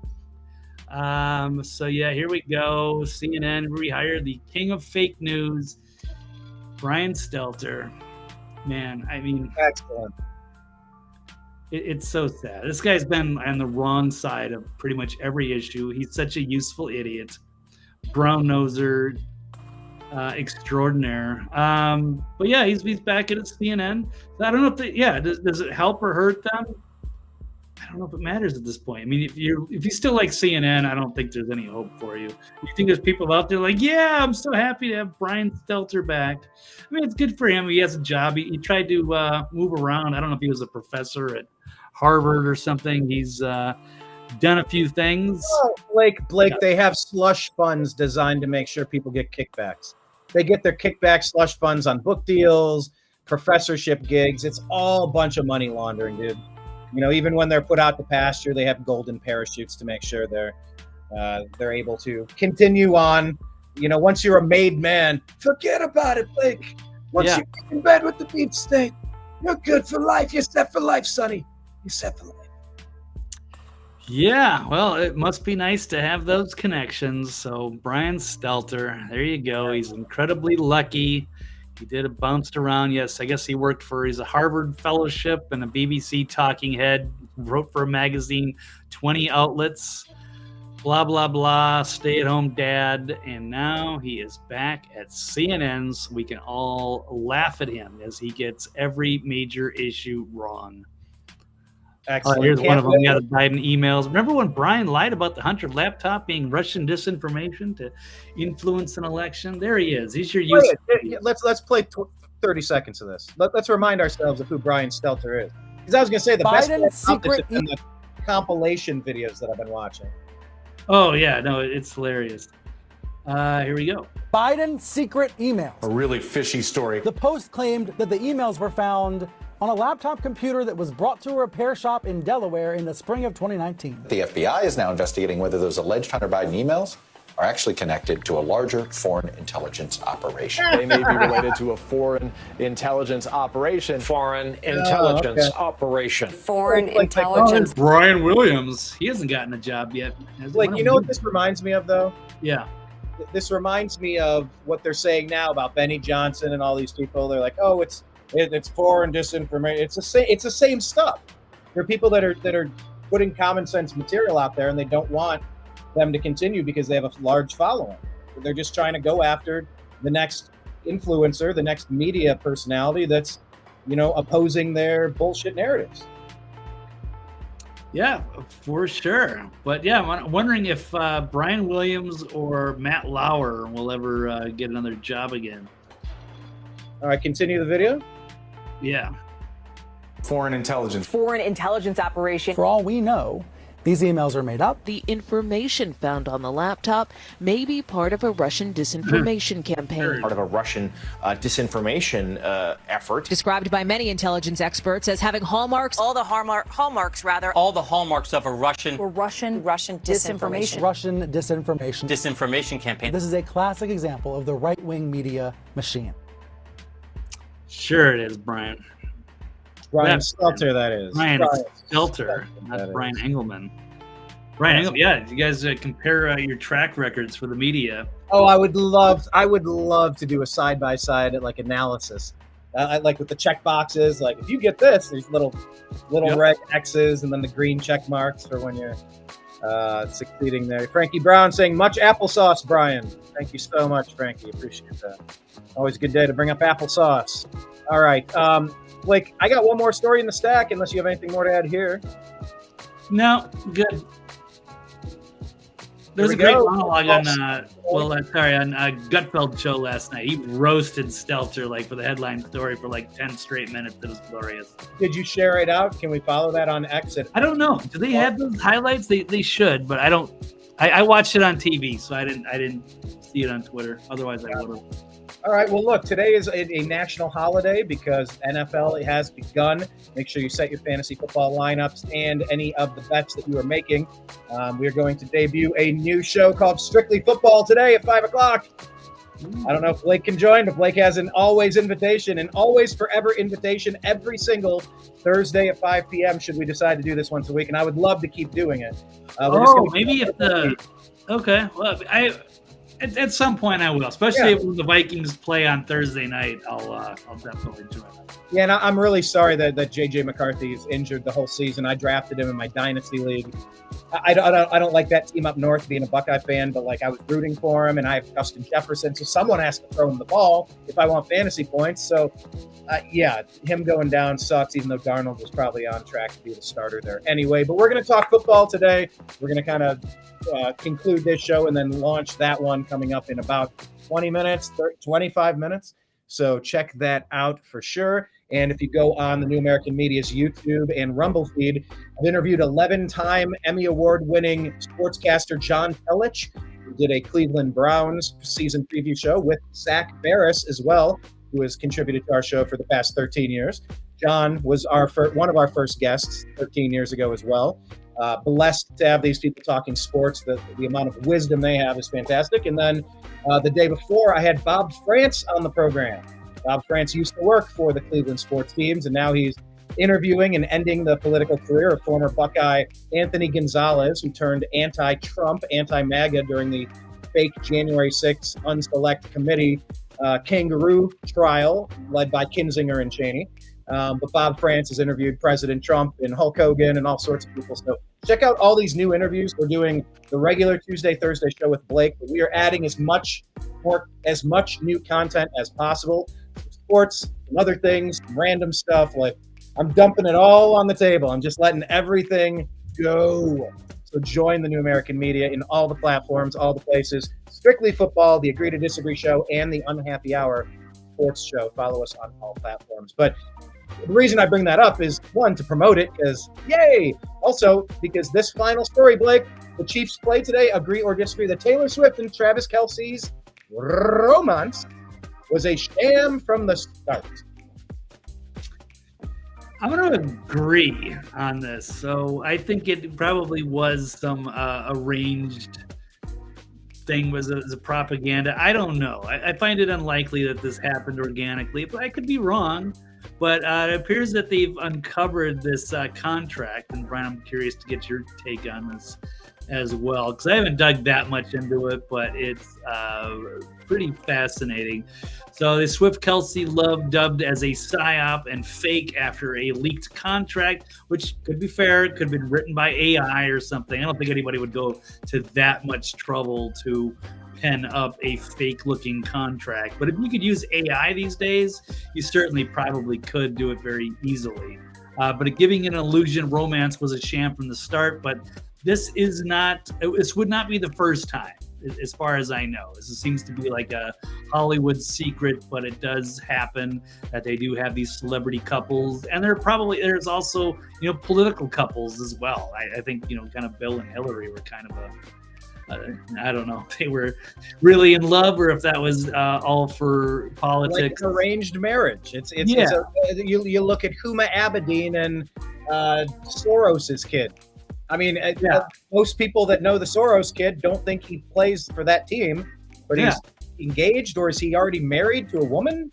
Speaker 2: So, yeah, here we go. CNN rehired the king of fake news, Brian Stelter. Man, I mean,
Speaker 1: excellent.
Speaker 2: It's so sad. This guy's been on the wrong side of pretty much every issue. He's such a useful idiot. Brown noser extraordinaire. But yeah, he's back at CNN. So I don't know if does it help or hurt them? I don't know if it matters at this point. I mean, if you still like CNN, I don't think there's any hope for you. You think there's people out there like, yeah, I'm so happy to have Brian Stelter back. I mean, it's good for him. He has a job. He tried to move around. I don't know if he was a professor at Harvard or something. He's done a few things.
Speaker 1: Oh, Blake, they have slush funds designed to make sure people get kickbacks. They get their kickback slush funds on book deals, professorship gigs. It's all a bunch of money laundering, dude. You know, even when they're put out to pasture, they have golden parachutes to make sure they're able to continue on. You know, once you're a made man, forget about it, Blake. Once you're in bed with the deep state, you're good for life. You're set for life, Sonny. You're set for life.
Speaker 2: Yeah, well, it must be nice to have those connections. So Brian Stelter, there you go. He's incredibly lucky. He bounced around. Yes, I guess he's a Harvard fellowship and a BBC talking head, wrote for a magazine, 20 outlets, blah, blah, blah, stay-at-home dad. And now he is back at CNN, so we can all laugh at him as he gets every major issue wrong.
Speaker 1: Excellent.
Speaker 2: Here's one of them. Yeah, the Biden emails. Remember when Brian lied about the Hunter laptop being Russian disinformation to influence an election? There he is. He's your use.
Speaker 1: Let's play 30 seconds of this. Let's remind ourselves of who Brian Stelter is. Because I was going to say the
Speaker 10: Biden
Speaker 1: best secret in the compilation videos that I've been watching.
Speaker 2: Oh yeah, no, it's hilarious. Here we go.
Speaker 10: Biden secret emails.
Speaker 11: A really fishy story.
Speaker 10: The Post claimed that the emails were found on a laptop computer that was brought to a repair shop in Delaware in the spring of 2019.
Speaker 12: The FBI is now investigating whether those alleged Hunter Biden emails are actually connected to a larger foreign intelligence operation.
Speaker 11: They may be related to a foreign intelligence operation.
Speaker 13: Foreign intelligence operation.
Speaker 14: Foreign intelligence.
Speaker 2: Brian Williams. He hasn't gotten a job yet.
Speaker 1: Like, you know what this reminds me of, though?
Speaker 2: Yeah.
Speaker 1: This reminds me of what they're saying now about Benny Johnson and all these people. They're like, oh, it's foreign disinformation. It's the same stuff. There are people that are putting common sense material out there, and they don't want them to continue because they have a large following. They're just trying to go after the next influencer, the next media personality that's, you know, opposing their bullshit narratives.
Speaker 2: Yeah, for sure. But yeah, I'm wondering if Brian Williams or Matt Lauer will ever get another job again.
Speaker 1: All right, continue the video.
Speaker 2: Yeah.
Speaker 11: Foreign intelligence.
Speaker 14: Foreign intelligence operation.
Speaker 10: For all we know, these emails are made up.
Speaker 15: The information found on the laptop may be part of a Russian disinformation campaign.
Speaker 13: Part of a Russian disinformation effort.
Speaker 14: Described by many intelligence experts as having hallmarks.
Speaker 16: All the hallmarks of a Russian disinformation.
Speaker 10: Russian disinformation.
Speaker 16: Disinformation campaign.
Speaker 10: This is a classic example of the right-wing media machine.
Speaker 2: Sure it is, Brian.
Speaker 1: Brian Stelter, that is.
Speaker 2: Brian Stelter, not Brian Engelman. Brian Engelman, yeah. You guys compare your track records for the media.
Speaker 1: Oh, I would love to do a side-by-side like analysis, like with the check boxes. Like if you get this, there's little red X's and then the green check marks for when you're succeeding there. Frankie Brown saying much applesauce, Brian. Thank you so much, Frankie. Appreciate that. Always a good day to bring up applesauce. All right. Blake, I got one more story in the stack, unless you have anything more to add here.
Speaker 2: No, good. There's a great monologue on Gutfeld show last night. He roasted Stelter like for the headline story for like 10 straight minutes. It was glorious.
Speaker 1: Did you share it out? Can we follow that on X?
Speaker 2: I don't know. Do they have those highlights? They should, but I don't. I watched it on TV, so I didn't see it on Twitter. Otherwise, I would have.
Speaker 1: All right. Well, look, today is a national holiday because NFL has begun. Make sure you set your fantasy football lineups and any of the bets that you are making. We are going to debut a new show called Strictly Football today at 5 o'clock. I don't know if Blake can join, but Blake has an always invitation, an always forever invitation every single Thursday at 5 p.m. should we decide to do this once a week. And I would love to keep doing it.
Speaker 2: Maybe if the – okay. Well, At some point I will, especially when the Vikings play on Thursday night. I'll definitely join.
Speaker 1: Yeah, and I'm really sorry that J.J. McCarthy is injured the whole season. I drafted him in my dynasty league. I don't like that team up north being a Buckeye fan, but like I was rooting for him, and I have Justin Jefferson, so someone has to throw him the ball if I want fantasy points. So, him going down sucks, even though Darnold was probably on track to be the starter there anyway. But we're going to talk football today. We're going to kind of conclude this show and then launch that one coming up in about 25 minutes. So check that out for sure. And if you go on the New American Media's YouTube and Rumble feed, I've interviewed 11-time Emmy Award-winning sportscaster John Telich, who did a Cleveland Browns season preview show, with Zach Barris as well, who has contributed to our show for the past 13 years. John was one of our first guests 13 years ago as well. Blessed to have these people talking sports. The amount of wisdom they have is fantastic. And then the day before, I had Bob France on the program. Bob France used to work for the Cleveland sports teams, and now he's interviewing and ending the political career of former Buckeye Anthony Gonzalez, who turned anti-Trump, anti-MAGA during the fake January 6th unselect committee kangaroo trial led by Kinzinger and Cheney. But Bob France has interviewed President Trump and Hulk Hogan and all sorts of people. So check out all these new interviews. We're doing the regular Tuesday, Thursday show with Blake, but we are adding as much new content as possible. Sports and other things, random stuff. Like, I'm dumping it all on the table. I'm just letting everything go. So join the New American Media in all the platforms, all the places. Strictly Football, the Agree to Disagree show, and the Unhappy Hour sports show. Follow us on all platforms. But the reason I bring that up is, one, to promote it, because yay! Also, because this final story, Blake, the Chiefs play today, agree or disagree, that Taylor Swift and Travis Kelce's romance was a sham from the start.
Speaker 2: I'm going to agree on this. So I think it probably was some arranged thing, was a propaganda. I don't know. I find it unlikely that this happened organically, but I could be wrong. But it appears that they've uncovered this contract. And Brian, I'm curious to get your take on this as well, because I haven't dug that much into it, but it's pretty fascinating. So the Swift Kelce love dubbed as a psyop and fake after a leaked contract, which could be fair. It could have been written by AI or something. I don't think anybody would go to that much trouble to pen up a fake looking contract. But if you could use AI these days, you certainly probably could do it very easily. But giving an illusion romance was a sham from the start, but this would not be the first time, as far as I know. This seems to be like a Hollywood secret, but it does happen that they do have these celebrity couples, and there's also political couples as well. I think kind of Bill and Hillary were kind of I don't know if they were really in love or if that was all for politics.
Speaker 1: Like an arranged marriage. You look at Huma Abedin and Soros's kid. I mean, most people that know the Soros kid don't think he plays for that team, but he's engaged, or is he already married to a woman?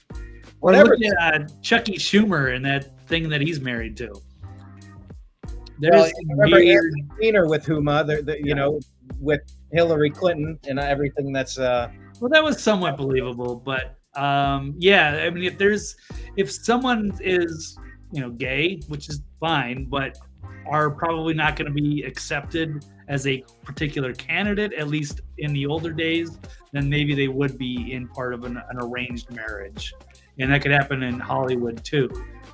Speaker 1: Whatever.
Speaker 2: Look at Chucky Schumer and that thing that he's married to.
Speaker 1: I remember Anthony Weiner with Huma, with Hillary Clinton and everything that's.
Speaker 2: Well, that was somewhat believable, but I mean, if someone is gay, which is fine, but are probably not going to be accepted as a particular candidate, at least in the older days, then maybe they would be in part of an arranged marriage. And that could happen in Hollywood too,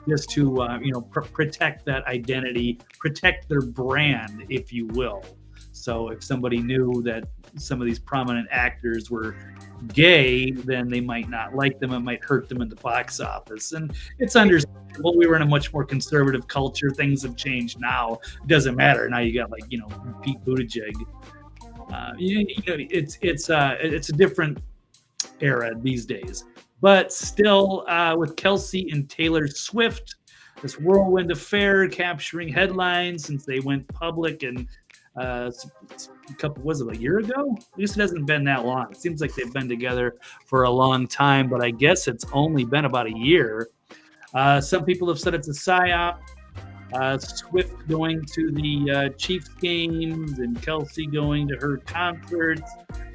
Speaker 2: just to protect that identity, protect their brand, if you will. So if somebody knew that some of these prominent actors were gay, then they might not like them. It might hurt them in the box office. And it's understandable. We were in a much more conservative culture. Things have changed now. It doesn't matter. Now you got Pete Buttigieg. It's a different era these days. But still, with Kelce and Taylor Swift, this whirlwind affair capturing headlines since they went public and a year ago? At least it hasn't been that long. It seems like they've been together for a long time, but I guess it's only been about a year. Some people have said it's a psyop. Swift going to the Chiefs games and Kelce going to her concerts,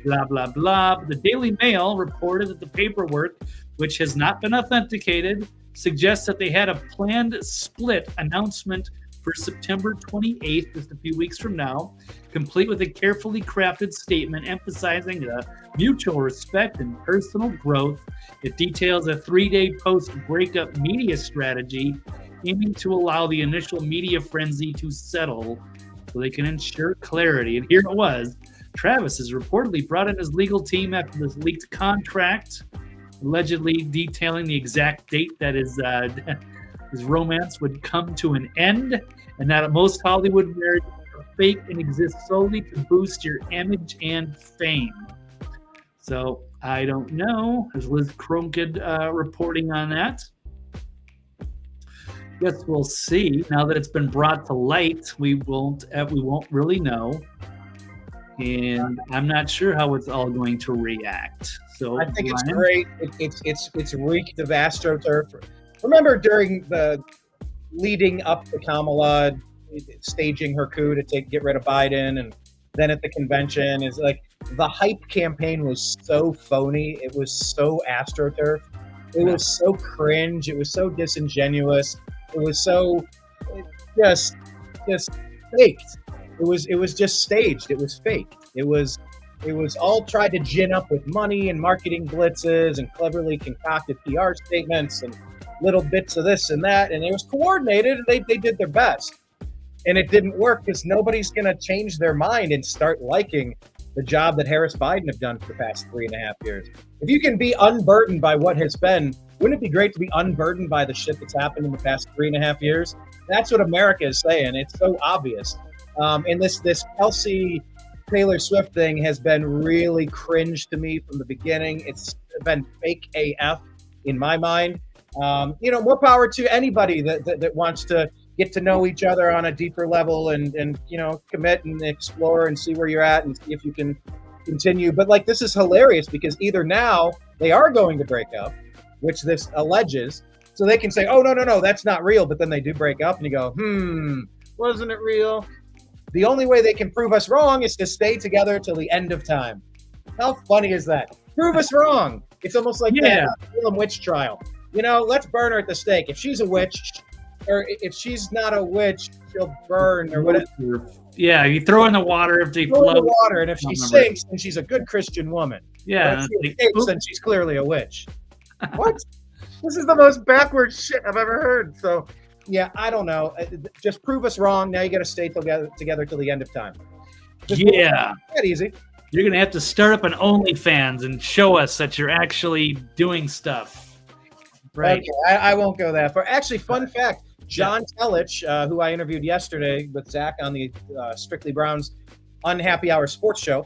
Speaker 2: blah, blah, blah. But the Daily Mail reported that the paperwork, which has not been authenticated, suggests that they had a planned split announcement for September 28th, just a few weeks from now, complete with a carefully crafted statement emphasizing mutual respect and personal growth. It details a 3-day post-breakup media strategy aiming to allow the initial media frenzy to settle so they can ensure clarity. And here it was. Travis has reportedly brought in his legal team after this leaked contract, allegedly detailing the exact date that his his romance would come to an end, and that most Hollywood marriages are fake and exist solely to boost your image and fame. So I don't know. There's Liz Cronked reporting on that. Guess we'll see. Now that it's been brought to light, we won't really know, and I'm not sure how it's all going to react. So
Speaker 1: I think it's great. It's reeked of AstroTurf. Remember during the leading up to Kamala staging her coup to get rid of Biden, and then at the convention, is like the hype campaign was so phony. It was so AstroTurf. It was so cringe. It was so disingenuous. It was so just faked. It was just staged. It was fake. It was all tried to gin up with money and marketing blitzes and cleverly concocted PR statements and little bits of this and that. And it was coordinated, and they did their best. And it didn't work because nobody's going to change their mind and start liking the job that Harris Biden have done for the past 3.5 years. If you can be unburdened by what has been, wouldn't it be great to be unburdened by the shit that's happened in the past 3.5 years? That's what America is saying. It's so obvious. And this Kelce Taylor Swift thing has been really cringe to me from the beginning. It's been fake AF in my mind. More power to anybody that wants to get to know each other on a deeper level and commit and explore and see where you're at and see if you can continue. But like, this is hilarious because either now they are going to break up, which this alleges, so they can say, oh, no, that's not real. But then they do break up and you go, wasn't it real? The only way they can prove us wrong is to stay together till the end of time. How funny is that? Prove us wrong. It's almost like that Salem witch trial. Let's burn her at the stake. If she's a witch, or if she's not a witch, she'll burn or whatever.
Speaker 2: Yeah, you throw in the water if they
Speaker 1: throw
Speaker 2: float.
Speaker 1: in the water, and if she sinks, then she's a good Christian woman.
Speaker 2: Yeah.
Speaker 1: But if she escapes, then she's clearly a witch. What? This is the most backwards shit I've ever heard. So, yeah, I don't know. Just prove us wrong. Now you got to stay together till the end of time.
Speaker 2: Yeah.
Speaker 1: That easy.
Speaker 2: You're going to have to start up an OnlyFans and show us that you're actually doing stuff. Right.
Speaker 1: Okay, I won't go that far. Actually, fun fact, John Telich, who I interviewed yesterday with Zach on the Strictly Browns Unhappy Hour Sports Show,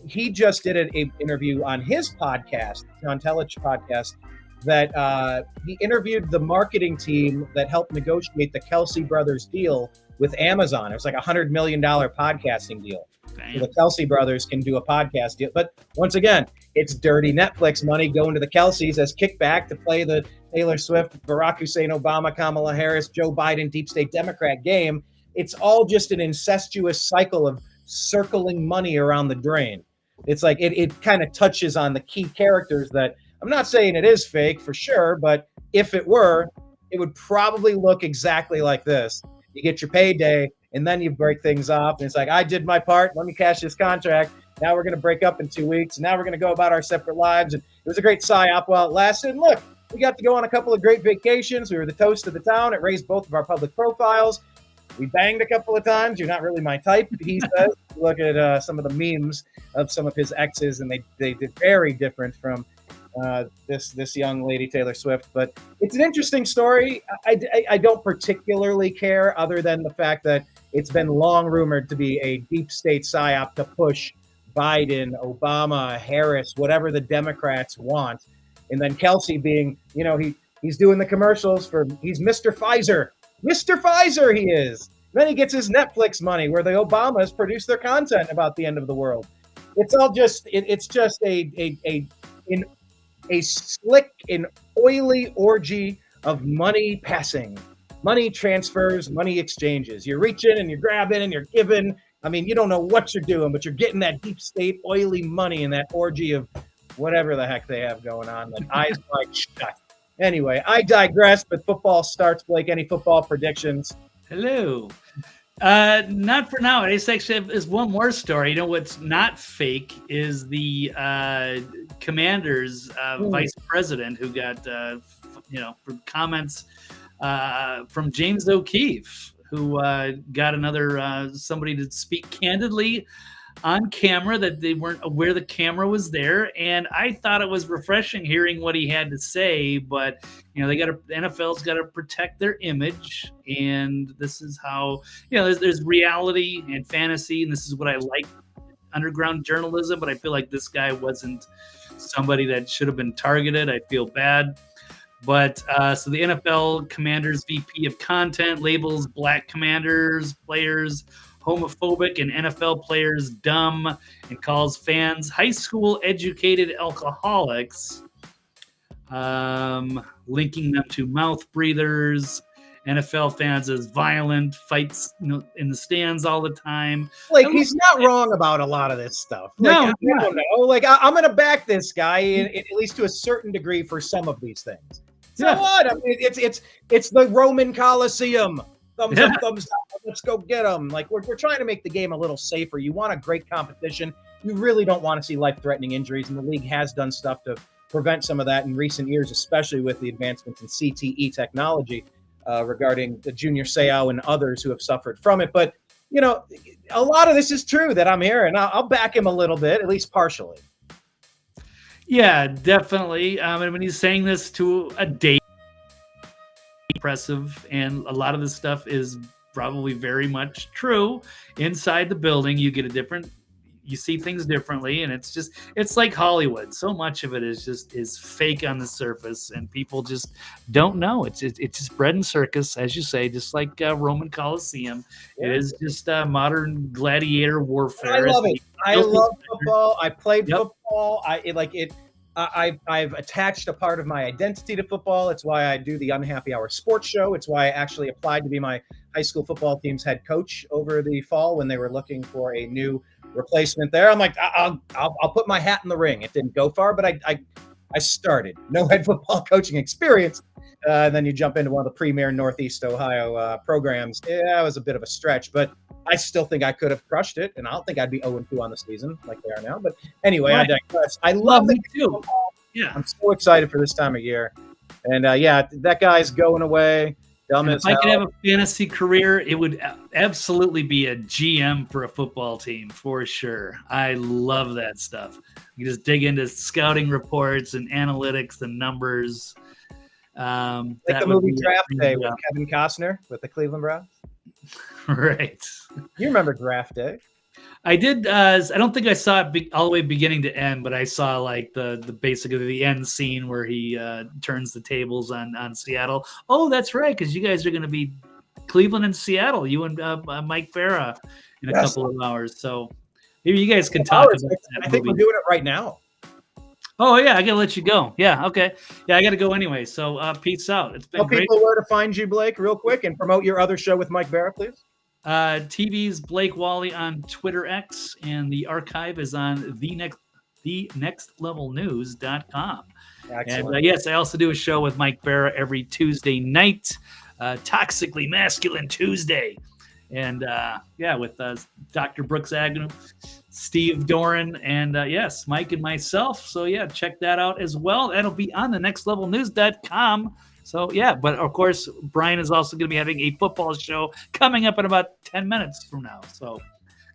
Speaker 1: he just did an interview on his podcast, John Telich podcast, that he interviewed the marketing team that helped negotiate the Kelce brothers deal with Amazon. It was like a $100 million podcasting deal. So the Kelce brothers can do a podcast deal. But once again, it's dirty Netflix money going to the Kelces as kickback to play the Taylor Swift, Barack Hussein Obama, Kamala Harris, Joe Biden, deep state Democrat game. It's all just an incestuous cycle of circling money around the drain. It's like it kind of touches on the key characters that I'm not saying it is fake for sure, but if it were, it would probably look exactly like this. You get your payday, and then you break things off, and it's like, I did my part. Let me cash this contract. Now we're going to break up in 2 weeks, and now we're going to go about our separate lives. And it was a great psyop while it lasted. And look, we got to go on a couple of great vacations. We were the toast of the town. It raised both of our public profiles. We banged a couple of times. You're not really my type, he says. Look at some of the memes of some of his exes, and they did very different from this young lady, Taylor Swift. But it's an interesting story. I don't particularly care, other than the fact that it's been long rumored to be a deep state psyop to push Biden, Obama, Harris, whatever the Democrats want. And then Kelce being, he's doing the commercials he's Mr. Pfizer. Mr. Pfizer he is. Then he gets his Netflix money where the Obamas produce their content about the end of the world. It's all just, it's just a slick and oily orgy of money passing, money transfers, money exchanges. You're reaching and you're grabbing and you're giving. I mean, you don't know what you're doing, but you're getting that deep state oily money in that orgy of whatever the heck they have going on. That eyes wide shut. Anyway, I digress, but football starts. Blake, any football predictions?
Speaker 2: Hello. Not for now. It's actually is one more story. What's not fake is the Commanders vice president who got for comments from James O'Keefe, who got another somebody to speak candidly on camera, that they weren't aware the camera was there. And I thought it was refreshing hearing what he had to say, but the NFL's got to protect their image. And this is how, there's reality and fantasy. And this is what I like, underground journalism. But I feel like this guy wasn't somebody that should have been targeted. I feel bad. But so the NFL Commanders VP of Content labels Black Commanders players homophobic and NFL players dumb, and calls fans high school educated alcoholics, linking them to mouth breathers. NFL fans as violent, fights in the stands all the time.
Speaker 1: Like, he's not wrong about a lot of this stuff. Like,
Speaker 2: No,
Speaker 1: I don't know. Like, I'm going to back this guy at least to a certain degree for some of these things. So what? I mean, it's the Roman Colosseum. Thumbs up, thumbs down. Let's go get them. Like, we're trying to make the game a little safer. You want a great competition. You really don't want to see life-threatening injuries, and the league has done stuff to prevent some of that in recent years, especially with the advancements in CTE technology regarding the Junior Seau and others who have suffered from it. But, a lot of this is true that I'm hearing. I'll back him a little bit, at least partially.
Speaker 2: Yeah, definitely. And when he's saying this to a date, impressive, and a lot of this stuff is probably very much true. Inside the building, you see things differently, and it's like Hollywood. So much of it is fake on the surface, and people just don't know. It's just bread and circus, as you say, just like Roman Colosseum. Yeah. It is just modern gladiator warfare.
Speaker 1: I love it. I love football. I played football. I've attached a part of my identity to football. It's why I do the Unhappy Hour sports show. It's why I actually applied to be my high school football team's head coach over the fall when they were looking for a new replacement there. I'm like, I'll put my hat in the ring. It didn't go far, but I started. No head football coaching experience. And then you jump into one of the premier Northeast Ohio programs. Yeah, it was a bit of a stretch, but I still think I could have crushed it, and I don't think I'd be 0-2 on the season like they are now. But anyway, I digress. I love it too.
Speaker 2: Yeah,
Speaker 1: I'm so excited for this time of year, and that guy's going away. Dumb as hell.
Speaker 2: If I could have a fantasy career, it would absolutely be a GM for a football team for sure. I love that stuff. You just dig into scouting reports and analytics and numbers.
Speaker 1: Like the movie Draft Day with Kevin Costner with the Cleveland Browns.
Speaker 2: Right.
Speaker 1: You remember Draft Day?
Speaker 2: I did. I don't think I saw it all the way beginning to end, but I saw like the basically the end scene where he turns the tables on Seattle. Oh, that's right, because you guys are going to be Cleveland and Seattle. You and Mike Farah in a couple of hours. So maybe you guys can talk about that.
Speaker 1: I think we're doing it right now.
Speaker 2: Oh yeah, I gotta let you go. Yeah, okay. Yeah, I gotta go anyway. So peace out. It's been
Speaker 1: Tell
Speaker 2: great.
Speaker 1: People where to find you, Blake, real quick, and promote your other show with Mike Farah, please.
Speaker 2: TV's Blake Walley on Twitter X, and the archive is on thenextlevelnews.com. And yes, I also do a show with Mike Farah every Tuesday night, Toxically Masculine Tuesday. And with Dr. Brooks Agnew, Steve Doran, and yes, Mike and myself. So yeah, check that out as well. That'll be on thenextlevelnews.com. So yeah, but of course, Brian is also going to be having a football show coming up in about 10 minutes from now. So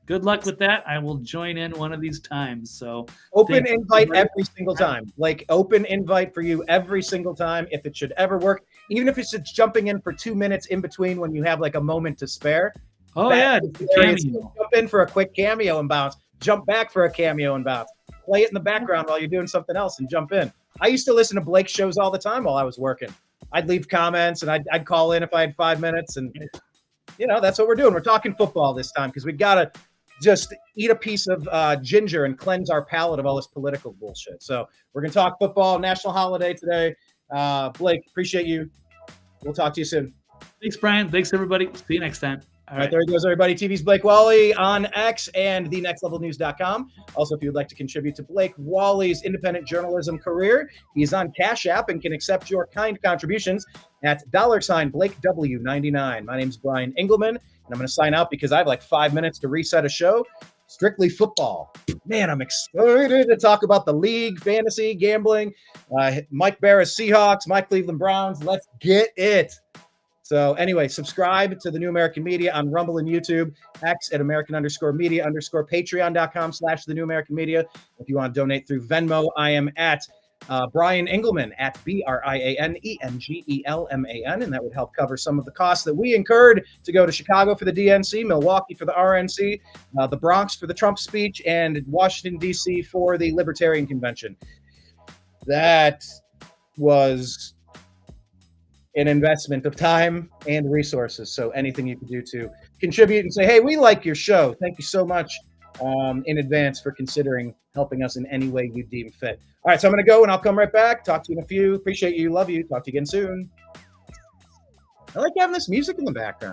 Speaker 2: good luck with that. I will join in one of these times. So
Speaker 1: open invite every single time. Like open invite for you every single time if it should ever work. Even if it's just jumping in for 2 minutes in between when you have like a moment to spare.
Speaker 2: Oh yeah,
Speaker 1: jump in for a quick cameo and bounce. Jump back for a cameo and bounce. Play it in the background while you're doing something else and jump in. I used to listen to Blake's shows all the time while I was working. I'd leave comments and I'd call in if I had 5 minutes, and that's what we're doing. We're talking football this time because we gotta just eat a piece of ginger and cleanse our palate of all this political bullshit. So we're gonna talk football, national holiday today. Blake, appreciate you. We'll talk to you soon.
Speaker 2: Thanks, Brian. Thanks, everybody. See you next time.
Speaker 1: All right, there he goes, everybody. TV's Blake Walley on X and thenextlevelnews.com. Also, if you would like to contribute to Blake Walley's independent journalism career, he's on Cash App and can accept your kind contributions at $BlakeW99. My name's Brian Engelman, and I'm going to sign out because I have like 5 minutes to reset a show. Strictly football. Man, I'm excited to talk about the league, fantasy, gambling, Mike Farah Seahawks, my Cleveland Browns. Let's get it. So anyway, subscribe to the New American Media on Rumble and YouTube, X at American_media_, Patreon.com/the New American Media. If you want to donate through Venmo, I am at Brian Engelman at BrianEngelman, and that would help cover some of the costs that we incurred to go to Chicago for the DNC, Milwaukee for the RNC, the Bronx for the Trump speech, and Washington, D.C. for the Libertarian Convention. That was an investment of time and resources. So anything you can do to contribute and say, hey, we like your show. Thank you so much in advance for considering helping us in any way you deem fit. All right, so I'm going to go and I'll come right back. Talk to you in a few. Appreciate you. Love you. Talk to you again soon. I like having this music in the background.